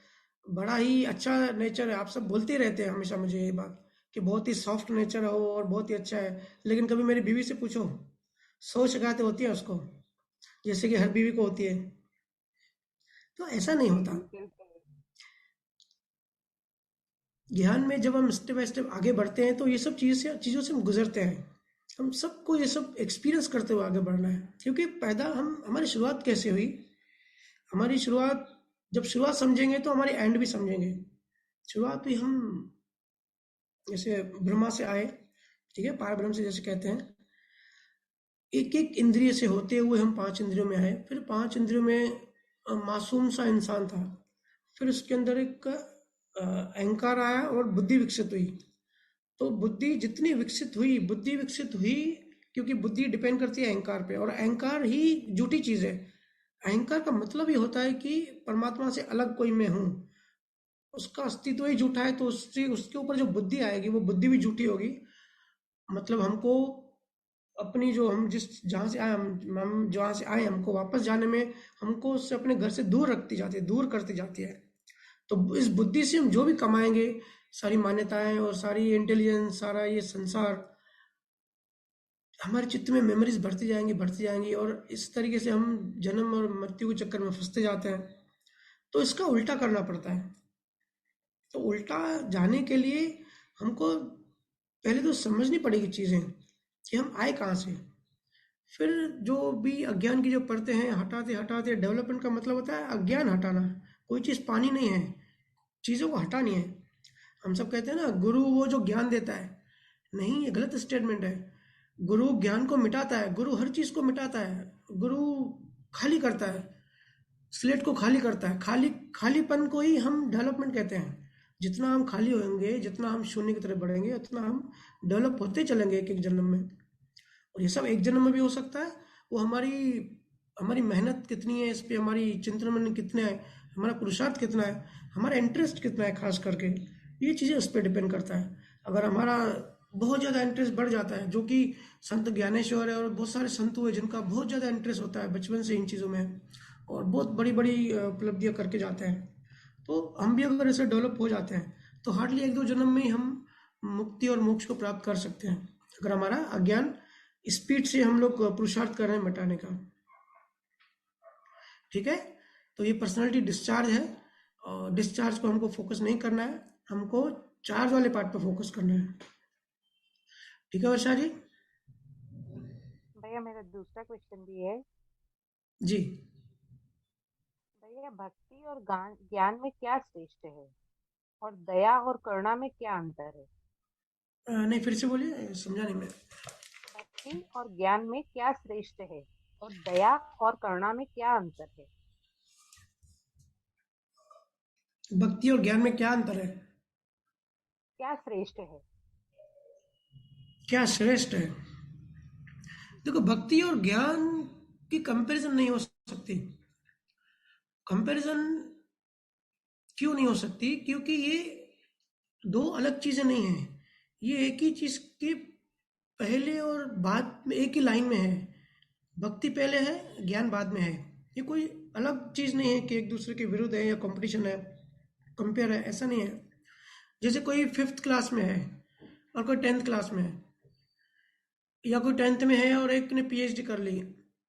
बड़ा ही अच्छा नेचर है, आप सब बोलते ही रहते हैं हमेशा मुझे ये बात, कि बहुत ही सॉफ्ट नेचर हो और बहुत ही अच्छा है। लेकिन कभी मेरी बीवी से पूछो, 100 शिकायतें होती है उसको, जैसे कि हर बीवी को होती है। तो ऐसा नहीं होता। बिल्कुल। ज्ञान में जब हम स्टेप बाय स्टेप आगे बढ़ते हैं, तो ये सब चीज़ों से हम गुजरते हैं। हम सबको ये सब एक्सपीरियंस करते हुए आगे बढ़ना है। क्योंकि पैदा हम हमारी शुरुआत कैसे हुई, हमारी शुरुआत, जब शुरुआत समझेंगे तो हमारी एंड भी समझेंगे। शुरुआत हुई, हम जैसे ब्रह्मा से आए, ठीक है, पार ब्रह्म से जैसे कहते हैं, एक एक इंद्रिय से होते हुए हम 5 इंद्रियों में आए। फिर 5 इंद्रियों में मासूम सा इंसान था। फिर उसके अंदर एक अहंकार आया और बुद्धि विकसित हुई। तो बुद्धि जितनी विकसित हुई, बुद्धि विकसित हुई, क्योंकि बुद्धि डिपेंड करती है अहंकार पे, और अहंकार ही झूठी चीज है। अहंकार का मतलब ही होता है कि परमात्मा से अलग कोई मैं हूँ, उसका अस्तित्व ही झूठा है। तो उससे उसके ऊपर जो बुद्धि आएगी, वो बुद्धि भी झूठी होगी। मतलब हमको अपनी जो हम जिस जहाँ से आए, हम जहाँ से आए, हमको वापस जाने में, हमको उससे अपने घर से दूर रखती जाती है, दूर करती जाती है। तो इस बुद्धि से हम जो भी कमाएंगे, सारी मान्यताएं और सारी इंटेलिजेंस, सारा ये संसार, हमारे चित्त में मेमोरीज बढ़ती जाएंगी, और इस तरीके से हम जन्म और मृत्यु के चक्कर में फंसते जाते हैं। तो इसका उल्टा करना पड़ता है। तो उल्टा जाने के लिए हमको पहले तो समझनी पड़ेगी चीज़ें, कि हम आए कहाँ से। फिर जो भी अज्ञान की जो परतें हैं, हटाते हटाते, डेवलपमेंट का मतलब होता है अज्ञान हटाना। कोई चीज़ पानी नहीं है, चीज़ों को हटानी है। हम सब कहते हैं ना, गुरु वो जो ज्ञान देता है, नहीं, ये गलत स्टेटमेंट है। गुरु ज्ञान को मिटाता है, गुरु हर चीज़ को मिटाता है। गुरु खाली करता है, स्लेट को खाली करता है। खालीपन को ही हम डेवलपमेंट कहते हैं। जितना हम खाली होंगे, जितना हम शून्य की तरफ बढ़ेंगे, उतना हम डेवलप होते चलेंगे एक एक जन्म में। और ये सब एक जन्म में भी हो सकता है। वो हमारी हमारी मेहनत कितनी है इस पे, हमारी चिंतन मन कितने है, हमारा पुरुषार्थ कितना है, हमारा इंटरेस्ट कितना है, खास करके ये चीज़ें उस पर डिपेंड करता है। अगर हमारा बहुत ज़्यादा इंटरेस्ट बढ़ जाता है, जो कि संत ज्ञानेश्वर है और बहुत सारे संत हुए जिनका बहुत ज़्यादा इंटरेस्ट होता है बचपन से इन चीज़ों में, और बहुत बड़ी बड़ी उपलब्धियाँ करके जाते हैं, तो हम भी अगर ऐसे डेवलप हो जाते हैं, तो हार्डली एक दो जन्म में ही हम मुक्ति और मोक्ष को प्राप्त कर सकते हैं, अगर हमारा अज्ञान स्पीड से हम लोग पुरुषार्थ कर रहे हैं मिटाने का। ठीक है, तो ये पर्सनालिटी डिस्चार्ज है, और डिस्चार्ज को हमको फोकस नहीं करना है। हमको चार्ज वाले पार्ट पर फोकस करना है। ठीक है वर्षा जी? भैया मेरा दूसरा क्वेश्चन भी है। जी। भैया भक्ति और ज्ञान में क्या श्रेष्ठ है, और दया और करुणा में क्या अंतर है? नहीं, फिर से बोलिए, समझा नहीं मैं। भक्ति और ज्ञान में क्या श्रेष्ठ है, और दया और करुणा में क्या अंतर है? भक्ति और ज्ञान में क्या अंतर है? क्या श्रेष्ठ है? क्या श्रेष्ठ है? देखो, भक्ति और ज्ञान की कंपैरिजन नहीं हो सकती। कंपैरिजन क्यों नहीं हो सकती? क्योंकि ये दो अलग चीजें नहीं हैं। ये एक ही चीज के पहले और बाद में एक ही लाइन में है। भक्ति पहले है, ज्ञान बाद में है। ये कोई अलग चीज नहीं है कि एक दूसरे के विरुद्ध है या कंपटीशन है, कंपेयर है, ऐसा नहीं है। जैसे कोई 5th क्लास में है और कोई 10th क्लास में है, या कोई 10th में है और एक ने पीएचडी कर ली,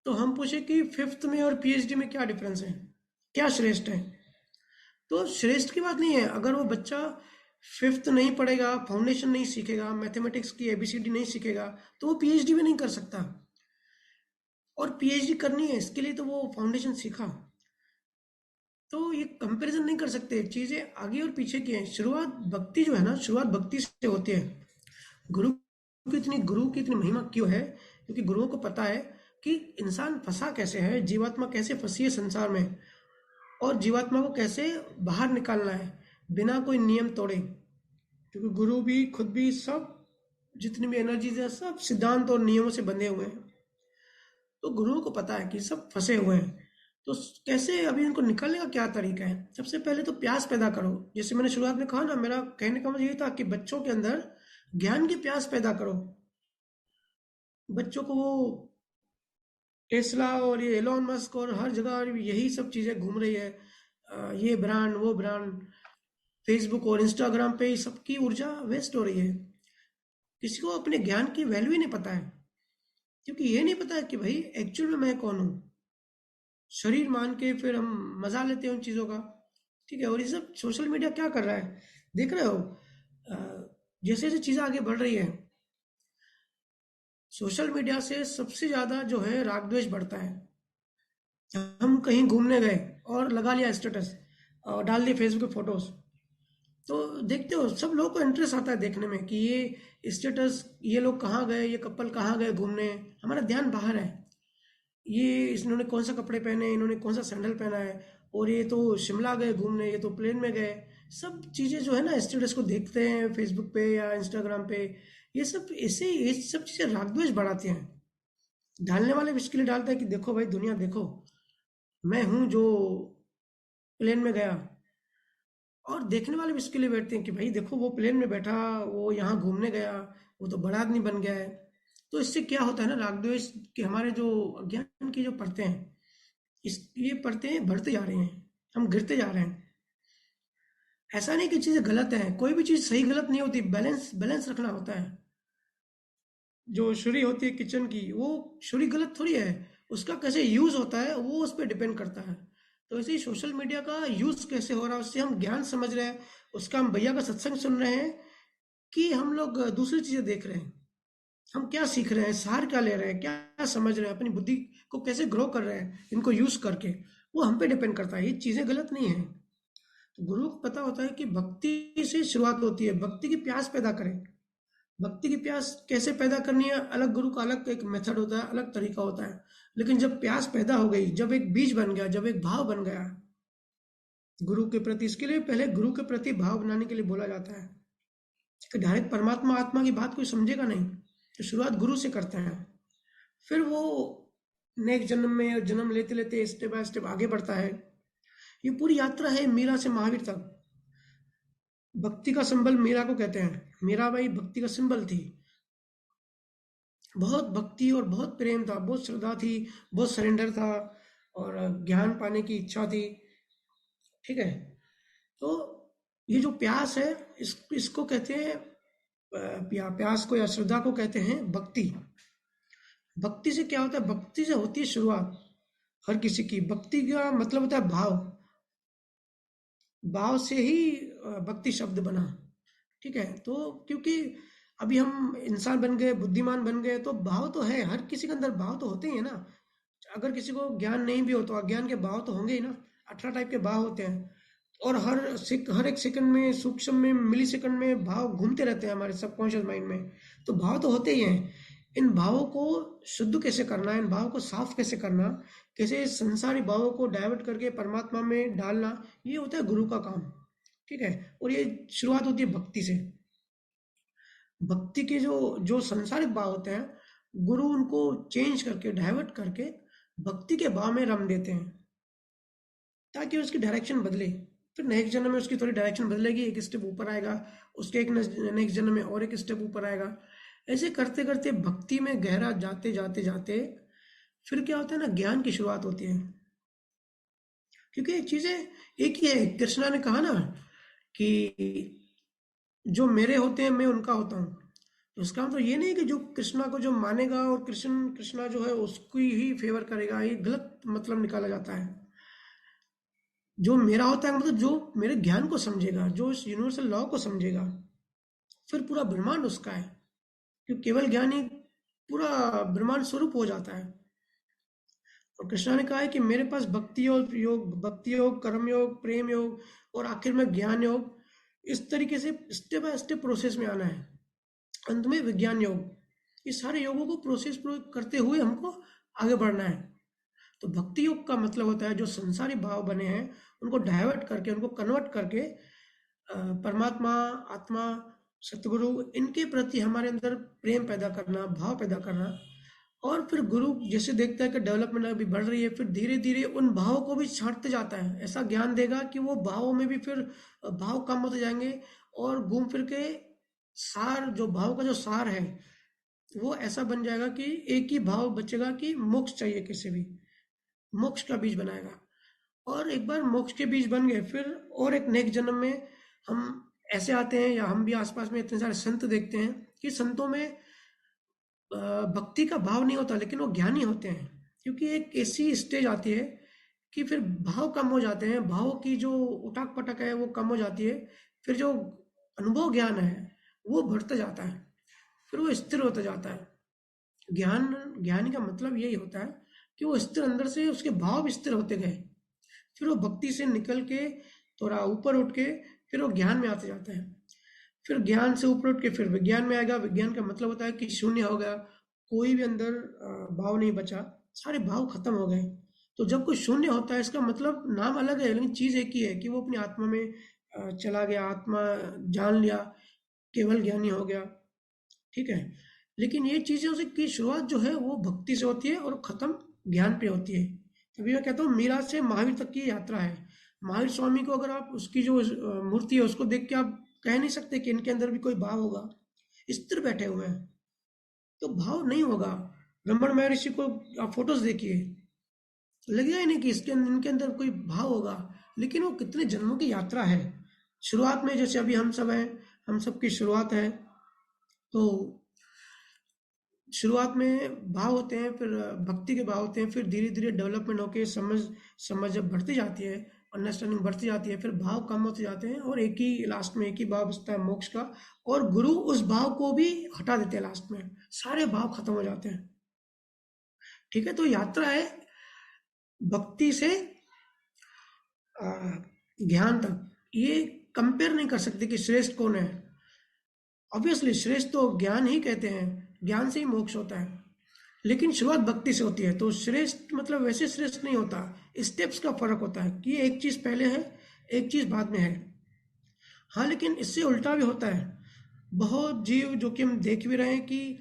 तो हम पूछे कि 5th में और पीएचडी में क्या डिफरेंस है, क्या श्रेष्ठ है? तो श्रेष्ठ की बात नहीं है। अगर वो बच्चा 5th नहीं पढ़ेगा, फाउंडेशन नहीं सीखेगा, मैथमेटिक्स की एबीसीडी नहीं सीखेगा, तो वो पीएचडी भी नहीं कर सकता। और पीएचडी करनी है, इसके लिए तो वो फाउंडेशन सीखा। तो ये कंपैरिजन नहीं कर सकते, चीजें आगे और पीछे की हैं। शुरुआत भक्ति जो है ना, शुरुआत भक्ति से होती है। गुरु की इतनी महिमा क्यों है? क्योंकि गुरुओं को पता है कि इंसान फंसा कैसे है, जीवात्मा कैसे फंसी है संसार में, और जीवात्मा को कैसे बाहर निकालना है बिना कोई नियम तोड़े। क्योंकि गुरु भी खुद भी सब, जितनी भी एनर्जीज है, सब सिद्धांत और नियमों से बंधे हुए हैं। तो गुरुओं को पता है कि सब फंसे हुए हैं। तो कैसे अभी इनको निकलने का क्या तरीका है? सबसे पहले तो प्यास पैदा करो। जैसे मैंने शुरुआत में कहा ना, मेरा कहने का मतलब ये था कि बच्चों के अंदर ज्ञान की प्यास पैदा करो। बच्चों को वो टेस्ला और ये एलोन मस्क और हर जगह यही सब चीजें घूम रही है, ये ब्रांड वो ब्रांड, फेसबुक और इंस्टाग्राम पे सबकी ऊर्जा वेस्ट हो रही है। किसी को अपने ज्ञान की वैल्यू ही नहीं पता है, क्योंकि ये नहीं पता है कि भाई एक्चुअल में मैं कौन हूँ। शरीर मान के फिर हम मजा लेते हैं उन चीज़ों का। ठीक है, और ये सब सोशल मीडिया क्या कर रहा है, देख रहे हो? जैसे जैसे चीज़ें आगे बढ़ रही है, सोशल मीडिया से सबसे ज़्यादा जो है राग द्वेष बढ़ता है। हम कहीं घूमने गए और लगा लिया स्टेटस और डाल दिए फेसबुक पे फोटोज, तो देखते हो सब लोगों को इंटरेस्ट आता है देखने में कि ये स्टेटस, ये लोग कहाँ गए, ये कपल कहाँ गए घूमने। हमारा ध्यान बाहर है, ये इन्होंने कौन सा कपड़े पहने, इन्होंने कौन सा सैंडल पहना है, और ये तो शिमला गए घूमने, ये तो प्लेन में गए। सब चीज़ें जो है ना, स्टेटस को देखते हैं फेसबुक पे या इंस्टाग्राम पे। ये सब चीज़ें राग द्वेष बढ़ाती हैं। डालने वाले भी इसके लिए डालता है कि देखो भाई दुनिया देखो, मैं हूँ जो प्लेन में गया। और देखने वाले भी इसके लिए बैठते हैं कि भाई देखो वो प्लेन में बैठा, वो यहाँ घूमने गया, वो तो बड़ा आदमी बन गया है। तो इससे क्या होता है ना, राग द्वेष के हमारे जो अज्ञान की जो परतें हैं, इस ये परतें बढ़ते जा रही हैं, हम गिरते जा रहे हैं। ऐसा नहीं कि चीज़ें गलत हैं, कोई भी चीज़ सही गलत नहीं होती, बैलेंस बैलेंस रखना होता है। जो छुरी होती है किचन की, वो छुरी गलत थोड़ी है, उसका कैसे यूज़ होता है वो उस पर डिपेंड करता है। तो ऐसे ही सोशल मीडिया का यूज़ कैसे हो रहा है, उससे हम ज्ञान समझ रहे हैं, उसका हम भैया का सत्संग सुन रहे हैं, कि हम लोग दूसरी चीज़ें देख रहे हैं। हम क्या सीख रहे हैं, सार क्या ले रहे हैं, क्या समझ रहे हैं, अपनी बुद्धि को कैसे ग्रो कर रहे हैं इनको यूज़ करके, वो हम पे डिपेंड करता है। ये चीज़ें गलत नहीं है। तो गुरु को पता होता है कि भक्ति से शुरुआत होती है, भक्ति की प्यास पैदा करें। भक्ति की प्यास कैसे पैदा करनी है, अलग गुरु का अलग एक मेथड होता है, अलग तरीका होता है। लेकिन जब प्यास पैदा हो गई, जब एक बीज बन गया, जब एक भाव बन गया गुरु के प्रति, इसके लिए पहले गुरु के प्रति भाव बनाने के लिए बोला जाता है कि डायरेक्ट परमात्मा आत्मा की बात कोई समझेगा नहीं। तो शुरुआत गुरु से करते हैं, फिर वो नेक्स्ट जन्म में जन्म लेते लेते स्टेप बाय स्टेप आगे बढ़ता है। ये पूरी यात्रा है मीरा से महावीर तक। भक्ति का सिंबल मीरा को कहते हैं, मीराबाई भक्ति का सिंबल थी। बहुत भक्ति और बहुत प्रेम था, बहुत श्रद्धा थी, बहुत सरेंडर था, और ज्ञान पाने की इच्छा थी। ठीक है, तो ये जो प्यास है, इसको कहते हैं प्यास को या श्रद्धा को कहते हैं भक्ति। भक्ति से क्या होता है? भक्ति से होती है शुरुआत हर किसी की। भक्ति का मतलब होता है भाव। भाव से ही भक्ति शब्द बना। ठीक है, तो क्योंकि अभी हम इंसान बन गए, बुद्धिमान बन गए, तो भाव तो है, हर किसी के अंदर भाव तो होते ही है ना। अगर किसी को ज्ञान नहीं भी हो तो अज्ञान के भाव तो होंगे ही ना। 18 टाइप के भाव होते हैं, और हर एक सेकंड में, सूक्ष्म में, मिली सेकंड में भाव घूमते रहते हैं हमारे सबकॉन्शियस माइंड में। तो भाव तो होते ही हैं। इन भावों को शुद्ध कैसे करना, इन भावों को साफ कैसे करना, कैसे संसारी भावों को डाइवर्ट करके परमात्मा में डालना, ये होता है गुरु का काम। ठीक है, और ये शुरुआत होती है भक्ति से। भक्ति के जो जो संसारिक भाव होते हैं, गुरु उनको चेंज करके, डाइवर्ट करके भक्ति के भाव में रम देते हैं, ताकि उसकी डायरेक्शन बदले। फिर नेक्स्ट जन्म में उसकी थोड़ी डायरेक्शन बदलेगी, एक स्टेप ऊपर आएगा, उसके एक नेक्स्ट जन्म में और एक स्टेप ऊपर आएगा। ऐसे करते करते भक्ति में गहरा जाते जाते जाते फिर क्या होता है ना, ज्ञान की शुरुआत होती है। क्योंकि ये चीजें एक ही है। कृष्णा ने कहा ना कि जो मेरे होते हैं मैं उनका होता हूँ। तो इसका मतलब ये नहीं कि जो कृष्णा को जो मानेगा और कृष्णा जो है उसको ही फेवर करेगा, ये गलत मतलब निकाला जाता है। जो मेरा होता है मतलब जो मेरे ज्ञान को समझेगा, जो इस यूनिवर्सल लॉ को समझेगा, फिर पूरा ब्रह्मांड उसका है। क्योंकि केवल ज्ञान ही पूरा ब्रह्मांड स्वरूप हो जाता है। और कृष्णा ने कहा है कि मेरे पास भक्ति योग, कर्म योग, प्रेम योग और आखिर में ज्ञान योग, इस तरीके से स्टेप बाय स्टेप प्रोसेस में आना है। अंत में विज्ञान योग, ये सारे योगों को प्रोसेस करते हुए हमको आगे बढ़ना है। तो भक्ति योग का मतलब होता है जो संसारी भाव बने हैं उनको डाइवर्ट करके, उनको कन्वर्ट करके परमात्मा, आत्मा, सतगुरु, इनके प्रति हमारे अंदर प्रेम पैदा करना, भाव पैदा करना। और फिर गुरु जैसे देखता है कि डेवलपमेंट अभी बढ़ रही है, फिर धीरे धीरे उन भावों को भी छांटते जाता है। ऐसा ज्ञान देगा कि वो भावों में भी फिर भाव कम होते जाएंगे, और घूम फिर के सार, जो भाव का जो सार है वो ऐसा बन जाएगा कि एक ही भाव बचेगा कि मोक्ष चाहिए, किसी भी मोक्ष का बीज बनाएगा। और एक बार मोक्ष के बीज बन गए, फिर और एक नेक्स्ट जन्म में हम ऐसे आते हैं, या हम भी आसपास में इतने सारे संत देखते हैं कि संतों में भक्ति का भाव नहीं होता, लेकिन वो ज्ञानी होते हैं। क्योंकि एक ऐसी स्टेज आती है कि फिर भाव कम हो जाते हैं, भाव की जो उठक पटक है वो कम हो जाती है, फिर जो अनुभव ज्ञान है वो बढ़ता जाता है, फिर वो स्थिर होता जाता है। ज्ञानी का मतलब यही होता है कि वो स्थिर, अंदर से उसके भाव स्थिर होते गए, फिर वो भक्ति से निकल के थोड़ा ऊपर उठ के फिर वो ज्ञान में आते जाता है। फिर ज्ञान से ऊपर उठ के फिर विज्ञान में आएगा। विज्ञान का मतलब होता है कि शून्य हो गया, कोई भी अंदर भाव नहीं बचा, सारे भाव खत्म हो गए। तो जब कोई शून्य होता है, इसका मतलब नाम अलग है लेकिन चीज एक ही है कि वो अपनी आत्मा में चला गया, आत्मा जान लिया, केवल ज्ञानी हो गया। ठीक है, लेकिन ये चीजों से की शुरुआत जो है वो भक्ति से होती है और खत्म ज्ञान पे होती है। तभी मैं कहता हूँ मीरा से महावीर तक की यात्रा है। महावीर स्वामी को अगर आप उसकी जो मूर्ति है उसको देख के आप कह नहीं सकते कि इनके अंदर भी कोई भाव होगा। स्थिर बैठे हुए हैं तो भाव नहीं होगा। रमण महर्षि को आप फोटोज देखिए, लगेगा ही नहीं कि इनके अंदर कोई भाव होगा। लेकिन वो कितने जन्मों की यात्रा है। शुरुआत में जैसे अभी हम सब हैं, हम सब की शुरुआत है, तो शुरुआत में भाव होते हैं, फिर भक्ति के भाव होते हैं, फिर धीरे धीरे डेवलपमेंट होके समझ जब बढ़ती जाती है, अंडरस्टैंडिंग बढ़ती जाती है, फिर भाव कम होते जाते हैं, और एक ही लास्ट में एक ही भाव बचता है मोक्ष का। और गुरु उस भाव को भी हटा देते हैं, लास्ट में सारे भाव खत्म हो जाते हैं। ठीक है, तो यात्रा है भक्ति से ज्ञान तक। ये कंपेयर नहीं कर सकते कि श्रेष्ठ कौन है। ऑब्वियसली श्रेष्ठ तो ज्ञान ही कहते हैं, ज्ञान से ही मोक्ष होता है, लेकिन शुरुआत भक्ति से होती है। तो श्रेष्ठ मतलब वैसे श्रेष्ठ नहीं होता, स्टेप्स का फर्क होता है कि एक चीज पहले है, एक चीज बाद में है। हाँ, लेकिन इससे उल्टा भी होता है। बहुत जीव जो कि हम देख भी रहे हैं कि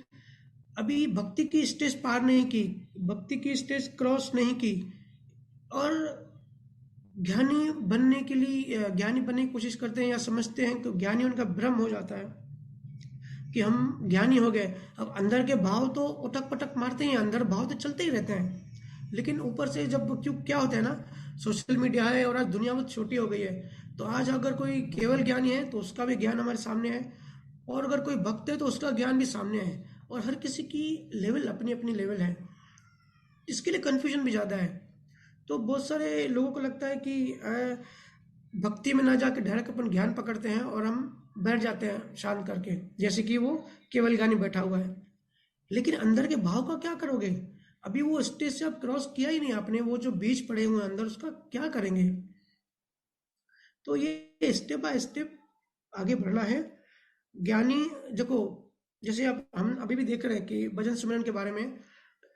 अभी भक्ति की स्टेज पार नहीं की, भक्ति की स्टेज क्रॉस नहीं की, और ज्ञानी बनने की कोशिश करते हैं, या समझते हैं कि ज्ञानी उनका भ्रम हो जाता है कि हम ज्ञानी हो गए। अब अंदर के भाव तो उठक पटक मारते हैं, अंदर भाव तो चलते ही रहते हैं, लेकिन ऊपर से जब क्यों क्या होता है ना, सोशल मीडिया है और आज दुनिया बहुत छोटी हो गई है। तो आज अगर कोई केवल ज्ञानी है तो उसका भी ज्ञान हमारे सामने है, और अगर कोई भक्त है तो उसका ज्ञान भी सामने है, और हर किसी की लेवल अपनी अपनी लेवल है। इसके लिए कन्फ्यूजन भी ज़्यादा है। तो बहुत सारे लोगों को लगता है कि भक्ति में ना जाके डायरेक्ट अपन ज्ञान पकड़ते हैं और हम बैठ जाते हैं शांत करके, जैसे कि वो केवल ज्ञानी बैठा हुआ है। लेकिन अंदर के भाव का क्या करोगे? अभी वो स्टेज से आप क्रॉस किया ही नहीं आपने, वो जो बीज पड़े हुए हैं अंदर, उसका क्या करेंगे? तो ये स्टेप बाय स्टेप आगे बढ़ना है। ज्ञानी देखो, जैसे अब हम अभी भी देख रहे हैं कि भजन सिमरन के बारे में,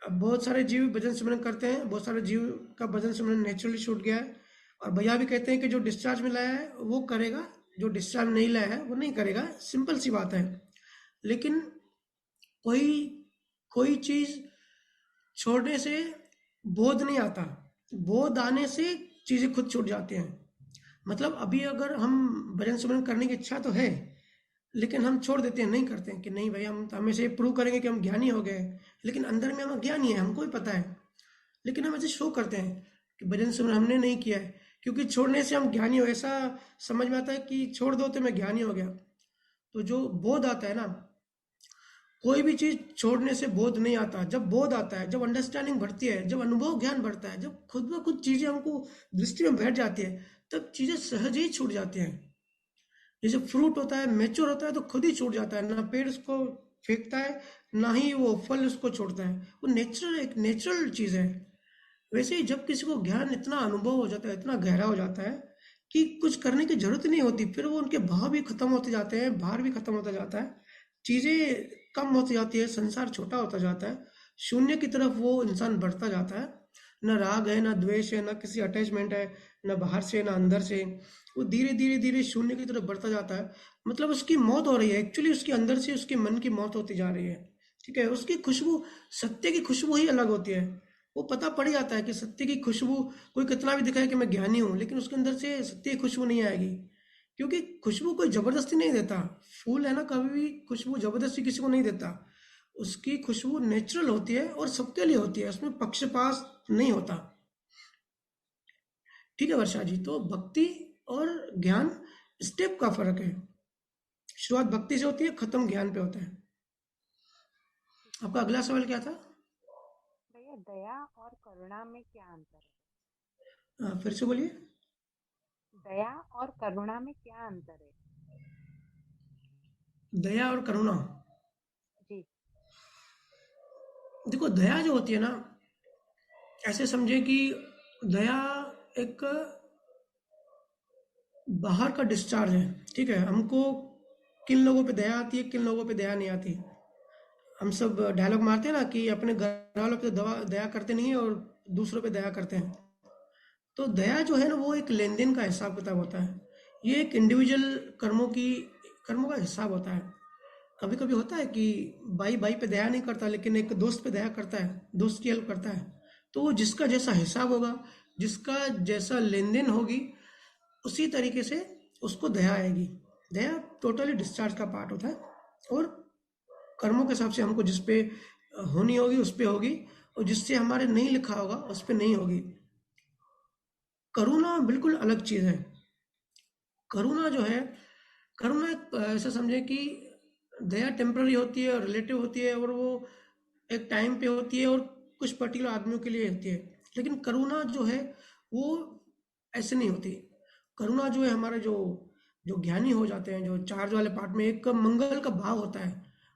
अब बहुत सारे जीव भजन सिमरन करते हैं, बहुत सारे जीव का भजन सिमरन नेचुरली छूट गया है। और भैया भी कहते हैं कि जो डिस्चार्ज में लाया है वो करेगा, जो डिस्चार्ज नहीं लाया है वो नहीं करेगा, सिंपल सी बात है। लेकिन कोई कोई चीज छोड़ने से बोध नहीं आता, बोध आने से चीजें खुद छूट जाती हैं। मतलब अभी अगर हम भजन सिमरन करने की इच्छा तो है, लेकिन हम छोड़ देते हैं, नहीं करते हैं कि नहीं भाई हम हमें से प्रूव करेंगे कि हम ज्ञानी हो गए, लेकिन अंदर में हम अज्ञानी है, हमको भी पता है, लेकिन हम ऐसे शो करते हैं कि भजन सिमरन हमने नहीं किया है, क्योंकि छोड़ने से हम ज्ञानी हो, ऐसा समझ में आता है कि छोड़ दो तो मैं ज्ञानी हो गया। तो जो बोध आता है ना, कोई भी चीज छोड़ने से बोध नहीं आता। जब बोध आता है, जब अंडरस्टैंडिंग बढ़ती है, जब अनुभव ज्ञान बढ़ता है, जब खुद ब खुद चीजें हमको दृष्टि में बैठ जाती है, तब चीजें सहज ही छूट जाती हैं। जैसे फ्रूट होता है, मैच्योर होता है तो खुद ही छूट जाता है, ना पेड़ उसको फेंकता है, ना ही वो फल उसको छोड़ता है, वो नेचुरल, एक नेचुरल चीज है। वैसे ही जब किसी को ज्ञान इतना अनुभव हो जाता है, इतना गहरा हो जाता है कि कुछ करने की जरूरत नहीं होती, फिर वो उनके भाव भी खत्म होते जाते हैं, भार भी खत्म होता जाता है, चीजें कम होती जाती है, संसार छोटा होता जाता है, शून्य की तरफ वो इंसान बढ़ता जाता है। न राग है, न द्वेष है, न किसी अटैचमेंट है, न बाहर से न अंदर से, वो धीरे धीरे धीरे शून्य की तरफ बढ़ता जाता है। मतलब उसकी मौत हो रही है, एक्चुअली उसके अंदर से उसके मन की मौत होती जा रही है। ठीक है, उसकी खुशबू, सत्य की खुशबू ही अलग होती है। वो पता पड़ जाता है कि सत्य की खुशबू, कोई कितना भी दिखाए कि मैं ज्ञानी हूँ, लेकिन उसके अंदर से सत्य की खुशबू नहीं आएगी, क्योंकि खुशबू कोई जबरदस्ती नहीं देता। फूल है ना, कभी भी खुशबू जबरदस्ती किसी को नहीं देता, उसकी खुशबू नेचुरल होती है और सबके लिए होती है, उसमें पक्षपात नहीं होता। ठीक है वर्षा जी, तो भक्ति और ज्ञान स्टेप का फर्क है। शुरुआत भक्ति से होती है, खत्म ज्ञान पे होता है। ठीक है। आपका अगला सवाल क्या था? भैया, दया और करुणा में क्या अंतर है? फिर से बोलिए। दया और करुणा में क्या अंतर है? दया और करुणा, जी। देखो दया जो होती है ना, ऐसे समझे कि दया एक बाहर का डिस्चार्ज है। ठीक है, हमको किन लोगों पे दया आती है, किन लोगों पे दया नहीं आती। हम सब डायलॉग मारते हैं ना कि अपने घर वालों पे दवा दया करते नहीं है और दूसरों पे दया करते हैं। तो दया जो है ना, वो एक लेन देन का हिसाब किताब होता है। ये एक इंडिविजुअल कर्मों का हिसाब होता है। कभी कभी होता है कि भाई भाई पे दया नहीं करता, लेकिन एक दोस्त पे दया करता है, दोस्त की हेल्प करता है। तो वो जिसका जैसा हिसाब होगा, जिसका जैसा लेन देन होगी, उसी तरीके से उसको दया आएगी। दया टोटली डिस्चार्ज का पार्ट होता है, और कर्मों के हिसाब से हमको जिस पे होनी होगी उस पे होगी, और जिससे हमारे नहीं लिखा होगा उस पे नहीं होगी। करुणा बिल्कुल अलग चीज है। करुणा जो है, करुणा एक ऐसा समझे कि दया टेम्पररी होती है और रिलेटिव होती है, और वो एक टाइम पे होती है और कुछ पर्टिकुलर आदमियों के लिए होती है। लेकिन करुणा जो है वो ऐसे नहीं होती। करुणा जो है, हमारा जो जो ज्ञानी हो जाते हैं, जो चार्ज वाले पार्ट में एक मंगल का भाव होता है,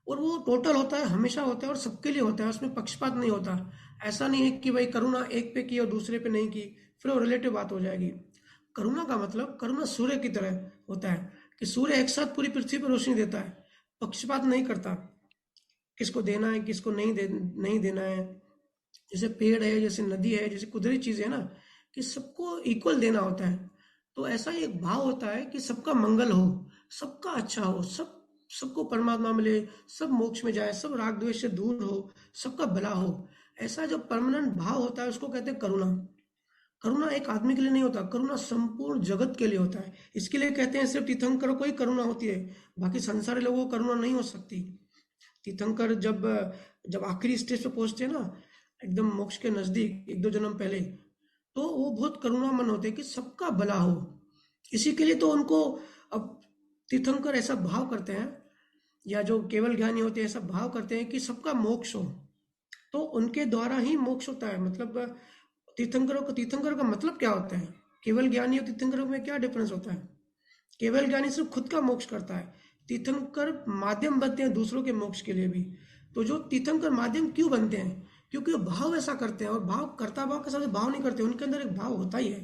और वो टोटल होता है, हमेशा होता है और सबके लिए होता है, उसमें पक्षपात नहीं होता। ऐसा नहीं है कि भाई करुणा एक पे की और दूसरे पे नहीं की, फिर वो रिलेटिव बात हो जाएगी। करुणा का मतलब, करुणा सूर्य की तरह होता है कि सूर्य एक साथ पूरी पृथ्वी पर रोशनी देता है, पक्षपात नहीं करता, किसको देना है किसको नहीं देना है। जैसे पेड़ है, जैसे नदी है, जैसे कुदरती चीजें है ना, कि सबको इक्वल देना होता है। तो ऐसा ही एक भाव होता है कि सबका मंगल हो, सबका अच्छा हो, सबको परमात्मा मिले, सब मोक्ष में जाए, सब राग द्वेष से दूर हो, सबका भला हो। ऐसा जो परमानेंट भाव होता है उसको कहते हैं करुणा। करुणा एक आदमी के लिए नहीं होता, करुणा संपूर्ण जगत के लिए होता है। इसके लिए कहते हैं सिर्फ तीर्थंकरों को ही करुणा होती है, बाकी संसारी लोगों को करुणा नहीं हो सकती। तीर्थंकर जब जब आखिरी स्टेज पे पहुंचते हैं ना, एकदम मोक्ष के नजदीक, एक दो जन्म पहले, तो वो बहुत करुणामन होते हैं कि सबका भला हो। इसी के लिए तो उनको, अब तीर्थंकर ऐसा भाव करते हैं, या जो केवल ज्ञानी होते हैं ऐसा भाव करते हैं कि सबका मोक्ष हो, तो उनके द्वारा ही मोक्ष होता है। मतलब तीर्थंकर का मतलब क्या होता है? केवल ज्ञानी और तीर्थंकर में क्या डिफरेंस होता है? केवल ज्ञानी सिर्फ खुद का मोक्ष करता है, तीर्थंकर माध्यम बनते हैं दूसरों के मोक्ष के लिए भी। तो जो तीर्थंकर माध्यम क्यों बनते हैं? क्योंकि वो भाव ऐसा करते हैं, और भाव कर्ता भाव के साथ भाव नहीं करते, उनके अंदर एक भाव होता ही है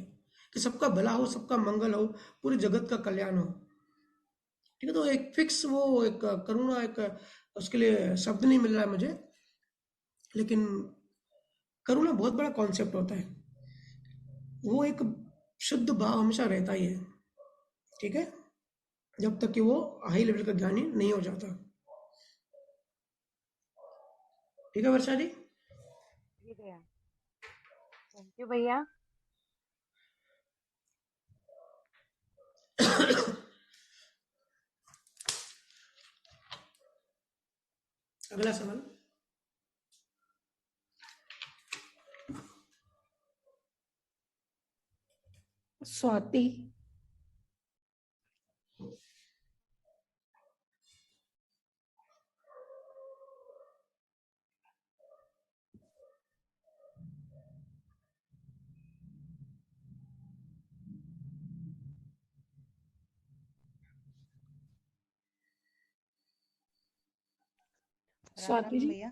कि सबका भला हो, सबका मंगल हो, पूरे जगत का कल्याण हो। ठीक है, तो एक फिक्स वो एक करुणा, एक उसके लिए शब्द नहीं मिल रहा है मुझे, लेकिन करुणा बहुत बड़ा कॉन्सेप्ट होता है। वो एक शुद्ध भाव हमेशा रहता ही है, ठीक है, जब तक कि वो हाई लेवल का ज्ञानी नहीं हो जाता। ठीक है वर्षा जी। जी भैया, थैंक यू भैया। अगला सवाल। स्वाति। राम स्वाति राम जी। भैया।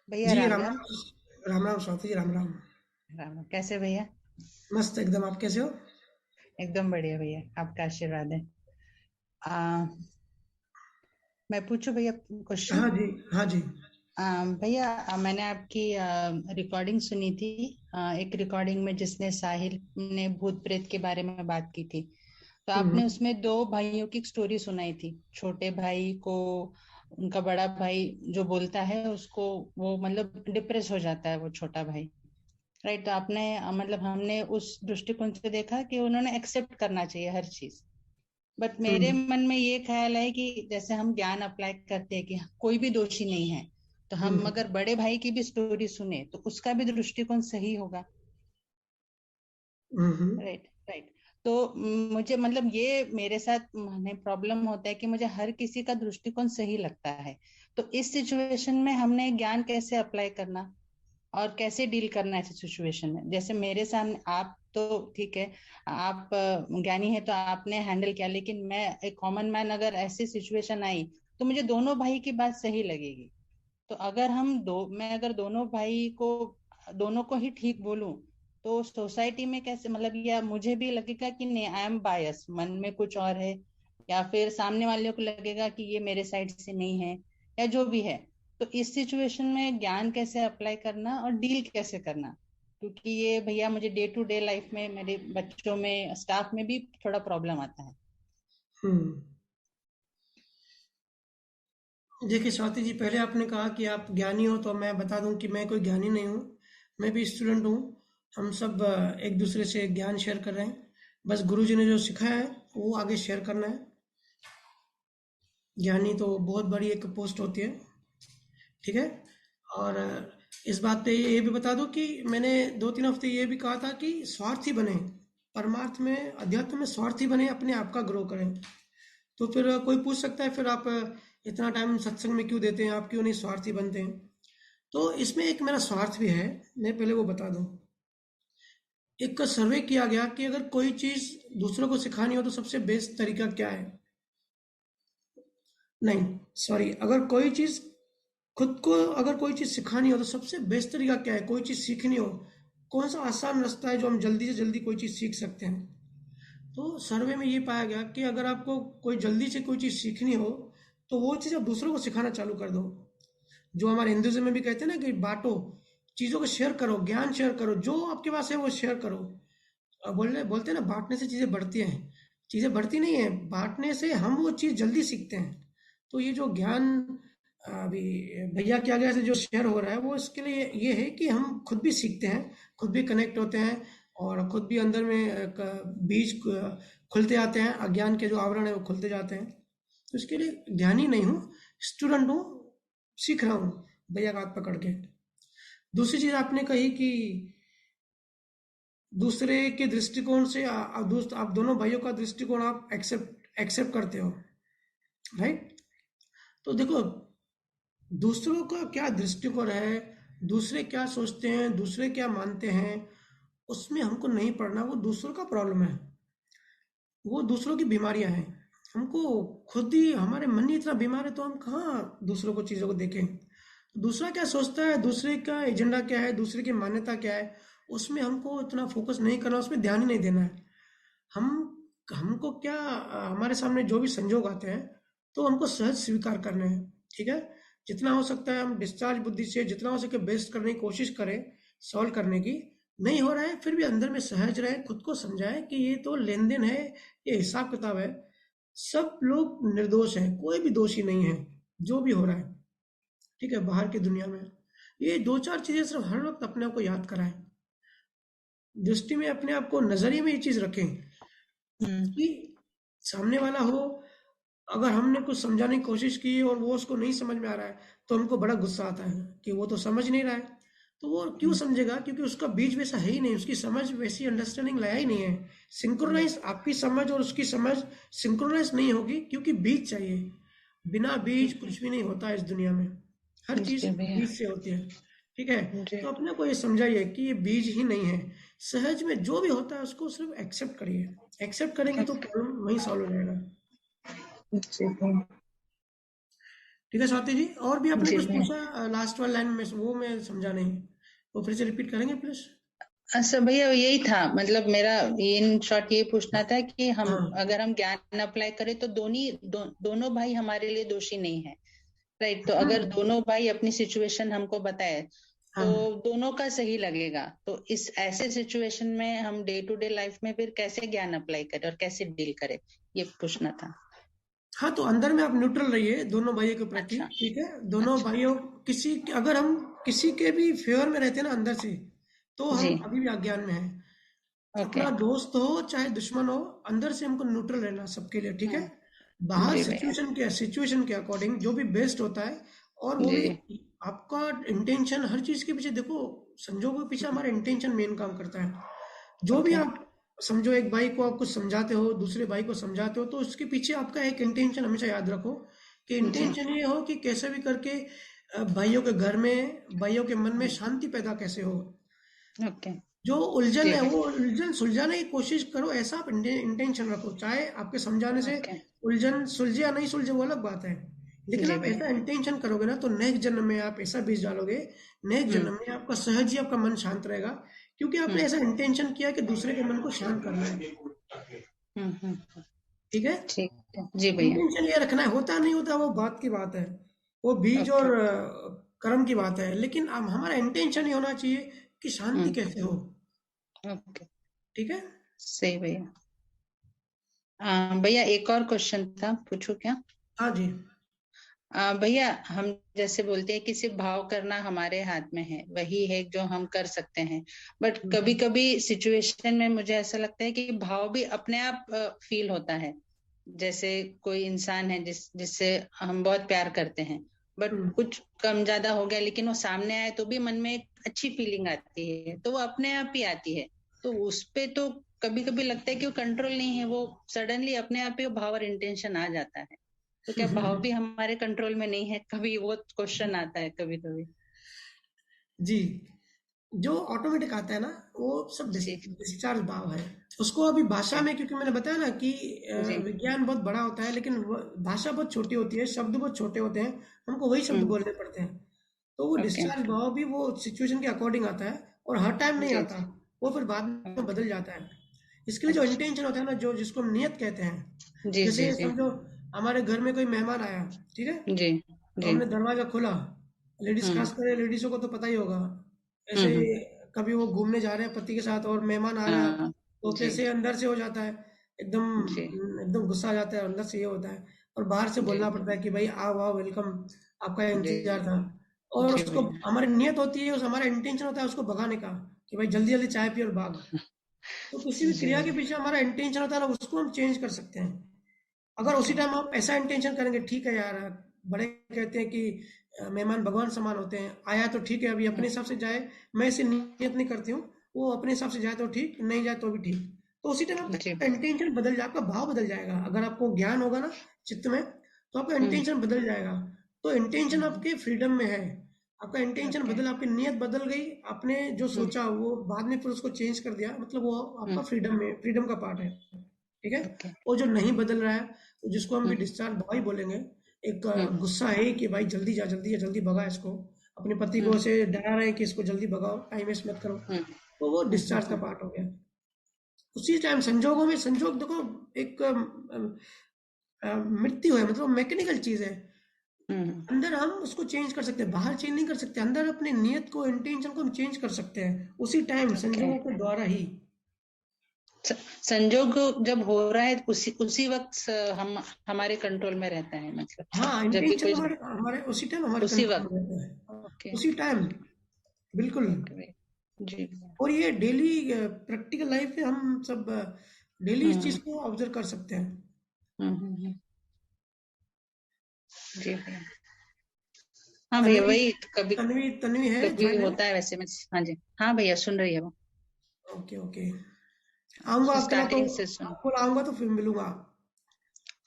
भैया जी राम राम राम। राम। राम राम स्वाति जी, राम राम। राम राम, कैसे भैया? मस्त एकदम, आप कैसे हो? एकदम बढ़िया भैया, आपका आशीर्वाद है। आ, मैं पूछूं भैया क्वेश्चन? हाँ जी, हाँ जी। भैया, मैंने आपकी रिकॉर्डिंग सुनी थी। एक रिकॉर्डिंग में जिसने साहिल ने भूत प्रेत के बारे में बात की थी, तो हम्म। आपने उसमें दो भाइयों की स्टोरी सुनाई थी। छोटे भाई को उनका बड़ा भाई जो बोलता है उसको, वो मतलब डिप्रेस हो जाता है वो छोटा भाई। राइट, तो आपने मतलब हमने उस दृष्टिकोण से देखा कि उन्होंने एक्सेप्ट करना चाहिए हर चीज। बट मेरे हम्म। मन में ये ख्याल है कि जैसे हम ज्ञान अप्लाई करते हैं कि कोई भी दोषी नहीं है, तो हम हम्म। अगर बड़े भाई की भी स्टोरी सुने तो उसका भी दृष्टिकोण सही होगा। हम्म। Right right. तो मुझे मतलब ये मेरे साथ प्रॉब्लम होता है कि मुझे हर किसी का दृष्टिकोण सही लगता है। तो इस सिचुएशन में हमने ज्ञान कैसे अप्लाई करना और कैसे डील करना है ऐसी सिचुएशन में? जैसे मेरे सामने आप तो ठीक है, आप ज्ञानी है तो आपने हैंडल किया, लेकिन मैं एक कॉमन मैन, अगर ऐसी सिचुएशन आई तो मुझे दोनों भाई की बात सही लगेगी। तो अगर मैं अगर दोनों को ही ठीक बोलूं, तो सोसाइटी में कैसे मतलब, या मुझे भी लगेगा कि नहीं, आई एम बायस, मन में कुछ और है, या फिर सामने वाले को लगेगा कि ये मेरे साइड से नहीं है, या जो भी है। तो इस सिचुएशन में ज्ञान कैसे अप्लाई करना और डील कैसे करना? क्योंकि ये भैया मुझे डे टू डे लाइफ में, मेरे बच्चों में, स्टाफ में भी थोड़ा प्रॉब्लम आता है। हम्म। देखिए स्वाति जी, पहले आपने कहा कि आप ज्ञानी हो, तो मैं बता दूं कि मैं कोई ज्ञानी नहीं हूँ। मैं भी स्टूडेंट हूँ। हम सब एक दूसरे से ज्ञान शेयर कर रहे हैं। बस गुरु जी ने जो सिखाया है वो आगे शेयर करना है। ज्ञानी तो बहुत बड़ी एक पोस्ट होती है, ठीक है। और इस बात पे ये भी बता दो कि मैंने 2-3 हफ्ते ये भी कहा था कि स्वार्थी बने, परमार्थ में, अध्यात्म में स्वार्थी बने, अपने आप का ग्रो करें। तो फिर कोई पूछ सकता है, फिर आप इतना टाइम सत्संग में क्यों देते हैं, आप क्यों नहीं स्वार्थी बनते हैं? तो इसमें एक मेरा स्वार्थ भी है, मैं पहले वो बता दूं। एक सर्वे किया गया कि अगर कोई चीज़ दूसरों को सिखानी हो तो सबसे बेस्ट तरीका क्या है। नहीं, सॉरी, अगर कोई चीज़ खुद को, अगर कोई चीज़ सिखानी हो तो सबसे बेस्ट तरीका क्या है, कोई चीज़ सीखनी हो, कौन सा आसान रास्ता है जो हम जल्दी से जल्दी कोई चीज़ सीख सकते हैं? तो सर्वे में ये पाया गया कि अगर आपको कोई जल्दी से कोई चीज़ सीखनी हो तो वो चीज़ आप दूसरों को सिखाना चालू कर दो। जो हमारे हिंदुज़्म में भी कहते हैं ना कि बांटो, चीज़ों को शेयर करो, ज्ञान शेयर करो, जो आपके पास है वो शेयर करो। बोलते हैं ना, बांटने से चीज़ें बढ़ती हैं। चीज़ें बढ़ती नहीं है, बांटने से हम वो चीज़ जल्दी सीखते हैं। तो ये जो ज्ञान अभी भैया के आगे से जो शेयर हो रहा है, वो इसके लिए ये है कि हम खुद भी सीखते हैं, खुद भी कनेक्ट होते हैं, और खुद भी अंदर में एक बीज खुलते आते हैं, अज्ञान के जो आवरण है वो खुलते जाते हैं। तो इसके लिए ज्ञानी नहीं हूँ, स्टूडेंट हूँ, सीख रहा हूँ भैया का हाथ पकड़ के। दूसरी चीज़ आपने कही कि दूसरे के दृष्टिकोण से आप दोनों भाइयों का दृष्टिकोण आप एक्सेप्ट एक्सेप्ट करते हो, राइट? तो देखो, दूसरों का क्या दृष्टिकोण है, दूसरे क्या सोचते हैं, दूसरे क्या मानते हैं, उसमें हमको नहीं पड़ना। वो दूसरों का प्रॉब्लम है, वो दूसरों की बीमारियां हैं। हमको खुद ही, हमारे मन ही इतना बीमार है तो हम कहाँ दूसरों को, चीज़ों को देखें। दूसरा क्या सोचता है, दूसरे का एजेंडा क्या है, दूसरे की मान्यता क्या है, उसमें हमको इतना फोकस नहीं करना, उसमें ध्यान ही नहीं देना है। हम हमको क्या, हमारे सामने जो भी संजोग आते हैं तो हमको सहज स्वीकार करने हैं। ठीक है, जितना हो सकता है हम डिस्चार्ज बुद्धि से जितना हो सके बेस्ट करने की कोशिश करें, सॉल्व करने की। नहीं हो रहा है फिर भी अंदर में सहज रहे, खुद को समझाएं कि ये तो लेन देन है, ये हिसाब किताब है। सब लोग निर्दोष हैं, कोई भी दोषी नहीं है जो भी हो रहा है। ठीक है, बाहर की दुनिया में ये दो चार चीजें सिर्फ हर वक्त अपने आप को याद कराएं, दृष्टि में अपने आप को, नजरिए में ये चीज रखें कि सामने वाला हो, अगर हमने कुछ समझाने की कोशिश की और वो उसको नहीं समझ में आ रहा है तो हमको बड़ा गुस्सा आता है कि वो तो समझ नहीं रहा है। तो वो क्यों समझेगा, क्योंकि उसका बीज वैसा है ही नहीं, उसकी समझ वैसी अंडरस्टैंडिंग लाया ही नहीं है। सिंक्रोनाइज आपकी समझ और उसकी समझ सिंक्रोनाइज नहीं होगी, क्योंकि बीज चाहिए। बिना बीज कुछ भी नहीं होता है इस दुनिया में, हर चीज जी भैया। बीज से होती है। ठीक है, जी तो अपने को ये समझाइए कि ये बीज ही नहीं है। सहज में जो भी होता है उसको सिर्फ एक्सेप्ट करिए, एक्सेप्ट करेंगे तो प्रॉब्लम वहीं सॉल्व हो जाएगा। जी भैया। ठीक है स्वाति जी, और भी आपने जी कुछ भैया। पूछा लास्ट वाला लाइन में, वो मैं समझा नहीं, वो फिर से रिपीट करेंगे प्लीज। अच्छा भैया, यही था, मतलब मेरा इन शॉर्ट ये पूछना था कि हम हाँ अगर हम ज्ञान अप्लाई करें तो दोनों भाई हमारे लिए दोषी नहीं है, राइट? तो अगर हम्म, दोनों भाई अपनी सिचुएशन हमको बताए तो हाँ दोनों का सही लगेगा। तो इस ऐसे सिचुएशन में हम डे टू डे लाइफ में फिर कैसे ज्ञान अप्लाई करें और कैसे डील करें, ये पूछना था। हाँ, तो अंदर में आप न्यूट्रल रहिए दोनों भाइयों के प्रति। अच्छा। ठीक है, दोनों अच्छा। भाइयों, अगर हम किसी के भी फेवर में रहते हैं ना अंदर से, तो जी। हम अभी भी अज्ञान में हैं। ओके। अपना दोस्त हो चाहे दुश्मन हो, अंदर से हमको न्यूट्रल रहना सबके लिए। ठीक है, बाहर जी भैया। सिचुएशन के अकॉर्डिंग जो भी बेस्ट होता है, और वो भी जी। आपका इंटेंशन, हर चीज के पीछे देखो, संजोगों के पीछे हमारा इंटेंशन मेन काम करता है। जो भी ओके। आप समझो, एक भाई को आप कुछ समझाते हो, दूसरे भाई को समझाते हो, तो उसके पीछे आपका एक इंटेंशन हमेशा याद रखो, कि जी। इंटेंशन ये हो कि कैसे भी करके भाइयों के घर में, भाइयों के मन में शांति पैदा कैसे हो। ओके। जो उलझन जी है भैया। वो उलझन सुलझाने की कोशिश करो, ऐसा आप इंटेंशन रखो। चाहे आपके समझाने से ओके। उलझन सुलझे या नहीं सुलझे वो अलग बात है, लेकिन जी आप भैया। ऐसा इंटेंशन करोगे ना तो नेक्स्ट जन्म में आप ऐसा बीज डालोगे, नेक्स्ट हम्म। जन्म में आपका सहज ही आपका मन शांत रहेगा, क्योंकि आपने हम्म। ऐसा इंटेंशन किया कि दूसरे के मन को शांत करना है। हम्म। ठीक है, ठीक है जी भैया। इंटेंशन ये रखना है, होता नहीं होता वो बात की बात है, वो बीज ओके। और कर्म की बात है, लेकिन अब हमारा इंटेंशन ये होना चाहिए कि शांति हम्म। कैसे हो। ओके। ठीक है, सही भैया। भैया एक और क्वेश्चन था, पूछू क्या? हाँ जी। भैया हम जैसे बोलते हैं कि सिर्फ भाव करना हमारे हाथ में है, वही है जो हम कर सकते हैं। बट कभी हम्म, कभी सिचुएशन में मुझे ऐसा लगता है कि भाव भी अपने आप फील होता है। जैसे कोई इंसान है जिससे हम बहुत प्यार करते हैं, बट हम्म, कुछ कम ज्यादा हो गया, लेकिन वो सामने आए तो भी मन में एक अच्छी फीलिंग आती है, तो वो अपने आप ही आती है। तो उस पे तो कभी कभी लगता है कि वो कंट्रोल नहीं है, वो सडनली अपने आप ही वो भाव और इंटेंशन आ जाता है। तो क्या भाव भी हमारे कंट्रोल में नहीं है? कभी वो क्वेश्चन आता है कभी कभी। जी, जो ऑटोमेटिक आता है ना, वो सब जी। डिस्चार्ज भाव है। उसको अभी भाषा ओके। में, क्योंकि मैंने बताया ना कि जी। विज्ञान बहुत बड़ा होता है, लेकिन भाषा बहुत छोटी होती है, शब्द बहुत छोटे होते हैं, हमको वही शब्द हम्म। बोलने पड़ते हैं। तो वो ओके। डिस्चार्ज भाव भी वो सिचुएशन के अकॉर्डिंग आता है, और हर टाइम नहीं जी। आता, वो फिर बाद में ओके। बदल जाता है। इसके लिए जो अच्छा। इंटेंशन होता है ना, जो जिसको हम नियत कहते हैं, जी जी जैसे जी। समझो हमारे घर में कोई मेहमान आया, ठीक है, जी। तो जी। हमने दरवाजा खोला, लेडीज, हम्म। खास कर लेडीजों को तो पता ही होगा, ऐसे हम्म। कभी वो घूमने जा रहे हैं पति के साथ और मेहमान आ रहा है, हाँ। तो जी। कैसे अंदर से हो जाता है, एकदम जी। एकदम गुस्सा आ जाता है, अंदर से ये होता है, और बाहर से जी। बोलना पड़ता है कि भाई आओ आओ, वेलकम, आपका जी। इंतजार था। और जी उसको, भैया। हमारी नियत होती है, उस हमारा इंटेंशन होता है उसको भगाने का, कि भाई जल्दी जल्दी चाय पी और भाग। तो किसी भी जी क्रिया के भैया। पीछे हमारा इंटेंशन होता है ना, उसको हम चेंज कर सकते हैं। अगर उसी ओके। टाइम आप ऐसा इंटेंशन करेंगे, ठीक है यार, बड़े कहते हैं कि मेहमान भगवान समान होते हैं, आया तो ठीक है, अभी अपने हिसाब से जाए, मैं इसे नियत नहीं करती हूँ, वो अपने हिसाब से जाए तो ठीक, नहीं जाए तो भी ठीक। तो उसी टाइम जी। आपका इंटेंशन बदल जाए, आपका भाव बदल जाएगा, अगर आपको ज्ञान होगा ना चित्त में, तो आपका हम्म। इंटेंशन बदल जाएगा। तो इंटेंशन हम्म। आपके फ्रीडम में है, आपका इंटेंशन ओके। बदल, आपकी नीयत बदल गई, आपने जो सोचा वो बाद में फिर उसको चेंज कर दिया, मतलब वो आपका फ्रीडम का पार्ट है। ठीक है। ओके। वो जो नहीं बदल रहा है, तो जिसको हम भी हम्म। डिस्चार्ज बॉय बोलेंगे, एक हम्म। गुस्सा है कि भाई जल्दी जा, जल्दी जा, जल्दी भगा इसको, अपने पति को ऐसे डरा रहे हैं कि इसको जल्दी भगाओ, टाइम वेस्ट मत करो, हम्म। तो वो डिस्चार्ज का हम्म। पार्ट हो गया। उसी टाइम संजोगों में, संजोग देखो एक मृत्यु है, मतलब मैकेनिकल चीज है। हम्म। अंदर हम उसको चेंज कर सकते हैं, बाहर चेंज नहीं कर सकते, अंदर अपनी नियत को, इंटेंशन को हम चेंज कर सकते हैं उसी टाइम, ओके। संजोगों के द्वारा ही। स- संजोग जब हो रहा है उसी उसी वक्त हम हमारे कंट्रोल में रहता है, मतलब हाँ, जब भी इंटेंशन कोई हमारे हमारे उसी टाइम हमारे उसी कंट्रोल वक्त। में रहता है, ओके। उसी टाइम, बिल्कुल। ओके भाई। जी भैया। और ये डेली प्रैक्टिकल लाइफ में हम सब डेली इस चीज हम्म। को ऑब्जर्व कर सकते हैं। जी भैया। हाँ भैया, तन्वी, वही तो कभी तन्वी तन्वी है, कभी ज्वाइन है। होता है वैसे में। हाँ जी। हाँ भैया, सुन रही है वो। ओके ओके, आऊंगा आपके यहाँ तो, स्टार्टिंग से सुन। आपको आऊंगा तो फिर मिलूंगा।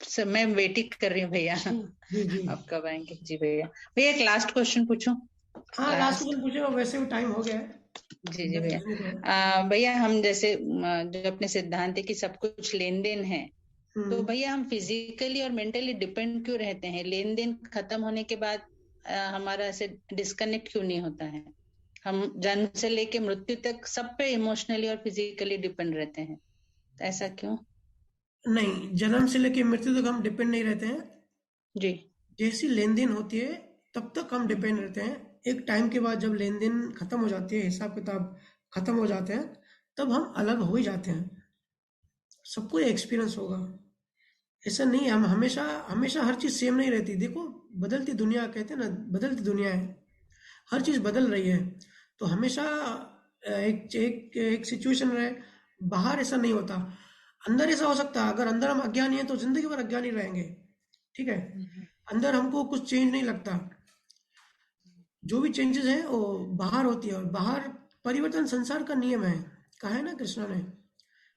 सर मैं वेटिंग कर रही हूँ भैया। जी जी। आप कब आएंगे? जी भैया। भैया एक लास्ट क्वेश्चन पूछूं? हाँ, लास्ट लास्ट। क्वेश्चन पूछे, वैसे भी टाइम हो गया है, जी जी 10 बजने को है। भैया। भैया हम जैसे जो अपने सिद्धांत है कि सब कुछ लेन देन है, तो हम्म। भैया हम फिजिकली और मेंटली डिपेंड क्यों रहते हैं? लेन देन खत्म होने के बाद हमारा ऐसे डिस्कनेक्ट क्यों नहीं होता है? हम जन्म से लेके मृत्यु तक सब पे इमोशनली और फिजिकली डिपेंड रहते हैं, तो ऐसा क्यों? नहीं, जन्म से लेके मृत्यु तक हम डिपेंड नहीं रहते हैं। जी। जैसी लेन देन होती है तब तक हम हम्म। डिपेंड रहते हैं। एक टाइम के बाद जब लेन देन खत्म हो जाती है, हिसाब किताब खत्म हो जाते हैं, तब हम अलग हो ही जाते हैं। सबको ये एक्सपीरियंस होगा। ऐसा नहीं है, हम हमेशा हमेशा हर चीज़ सेम नहीं रहती। देखो, बदलती दुनिया कहते हैं ना, बदलती दुनिया है, हर चीज़ बदल रही है। तो हमेशा एक एक एक सिचुएशन रहे, बाहर ऐसा नहीं होता। अंदर ऐसा हो सकता है, अगर अंदर हम अज्ञानी हैं तो जिंदगी भर अज्ञानी रहेंगे। ठीक है। हम्म। अंदर हमको कुछ चेंज नहीं लगता, जो भी चेंजेस हैं वो बाहर होती है, और बाहर परिवर्तन संसार का नियम है, कहा है ना कृष्णा ने।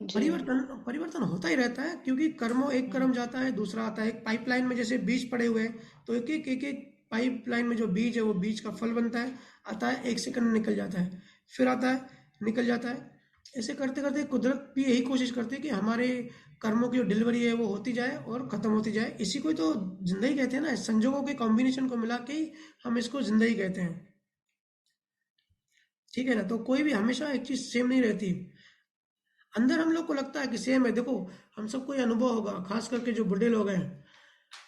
जी। परिवर्तन परिवर्तन होता ही रहता है, क्योंकि कर्मों, एक कर्म जाता है दूसरा आता है। एक पाइपलाइन में जैसे बीज पड़े हुए हैं, तो एक एक पाइपलाइन में जो बीज है वो बीज का फल बनता है, आता है, 1 सेकंड में निकल जाता है, फिर आता है, निकल जाता है। ऐसे करते करते कुदरत भी यही कोशिश करती है कि हमारे कर्मों की जो डिलीवरी है वो होती जाए और खत्म होती जाए। इसी को ही तो जिंदगी कहते हैं ना, संजोगों के कॉम्बिनेशन को मिला के ही हम इसको जिंदगी कहते हैं। ठीक है ना, तो कोई भी हमेशा एक चीज सेम नहीं रहती। अंदर हम लोग को लगता है कि सेम है। देखो, हम सबको ये अनुभव होगा, खास करके जो बुढ़े लोग हैं,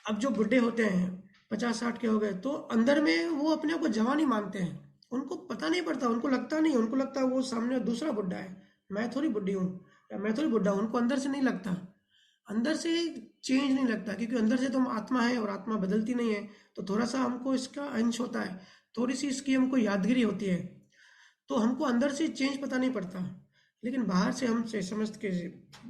अब जो बुढ़े होते हैं 50-60 के हो गए, तो अंदर में वो अपने आप को जवान ही मानते हैं। उनको पता नहीं पड़ता, उनको लगता नहीं, उनको लगता है वो सामने दूसरा बुढ़ा है, मैं थोड़ी बुढ़ी हूँ या मैं थोड़ी बुढ़ा हूँ। उनको अंदर से नहीं लगता, अंदर से चेंज नहीं लगता, क्योंकि अंदर से तो हम आत्मा है और आत्मा बदलती नहीं है। तो थोड़ा सा हमको इसका अंश होता है, थोड़ी सी इसकी हमको यादगिरी होती है, तो हमको अंदर से चेंज पता नहीं पड़ता। लेकिन बाहर से हम से समझ के,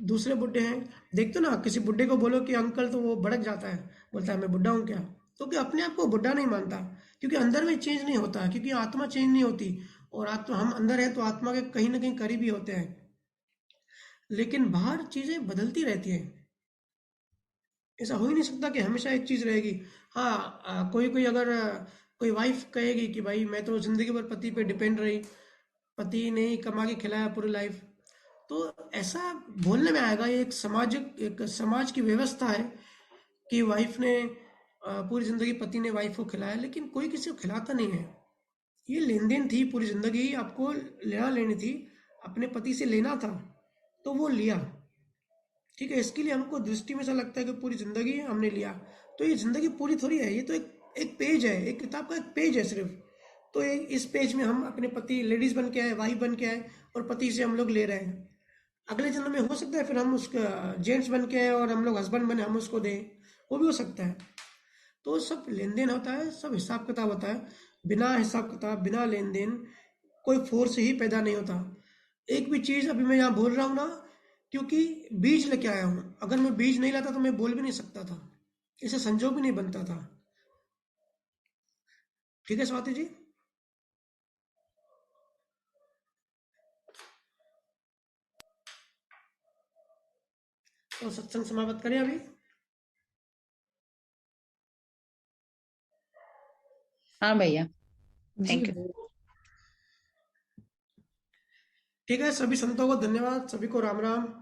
दूसरे बुड्ढे हैं, देखते हो ना, किसी बुड्ढे को बोलो कि अंकल, तो वो भड़क जाता है, बोलता है मैं बुड्ढा हूँ क्या। तो कि अपने आप को बुड्ढा नहीं मानता, क्योंकि अंदर में चेंज नहीं होता, क्योंकि आत्मा चेंज नहीं होती। और आत्मा, हम अंदर है तो आत्मा के कहीं ना कहीं करीबी होते हैं, लेकिन बाहर चीजें बदलती रहती हैं। ऐसा हो ही नहीं सकता कि हमेशा एक चीज रहेगी। हाँ, कोई कोई अगर कोई वाइफ कहेगी कि भाई मैं तो जिंदगी भर पति पे डिपेंड रही, पति ने ही कमा के खिलाया पूरी लाइफ, तो ऐसा बोलने में आएगा। ये एक समाज की व्यवस्था है कि वाइफ ने पूरी जिंदगी पति ने वाइफ को खिलाया, लेकिन कोई किसी को खिलाता नहीं है। ये लेन देन थी, पूरी जिंदगी आपको लेना लेनी थी, अपने पति से लेना था, तो वो लिया। ठीक है, इसके लिए हमको दृष्टि में ऐसा लगता है कि पूरी जिंदगी हमने लिया, तो ये जिंदगी पूरी थोड़ी है, ये तो एक एक पेज है, एक किताब का एक पेज है सिर्फ। तो इस पेज में हम अपने पति, लेडीज बन के आए, वाइफ बन के आए, और पति से हम लोग ले रहे हैं। अगले जन्म में हो सकता है फिर हम उसका जेंट्स बन के आए और हम लोग हस्बैंड बने, हम उसको दें, वो भी हो सकता है। तो सब लेन देन होता है, सब हिसाब किताब होता है। बिना हिसाब किताब, बिना लेन देन कोई फोर्स ही पैदा नहीं होता। एक भी चीज अभी मैं यहाँ बोल रहा हूँ ना, क्योंकि बीज लेके आया हूँ, अगर मैं बीज नहीं लाता तो मैं बोल भी नहीं सकता था, इसे संजोग भी नहीं बनता था। ठीक है स्वाति जी। तो सत्संग समाप्त करें अभी। हाँ भैया। जी थैंक यू। ठीक है, सभी संतों को धन्यवाद, सभी को राम राम।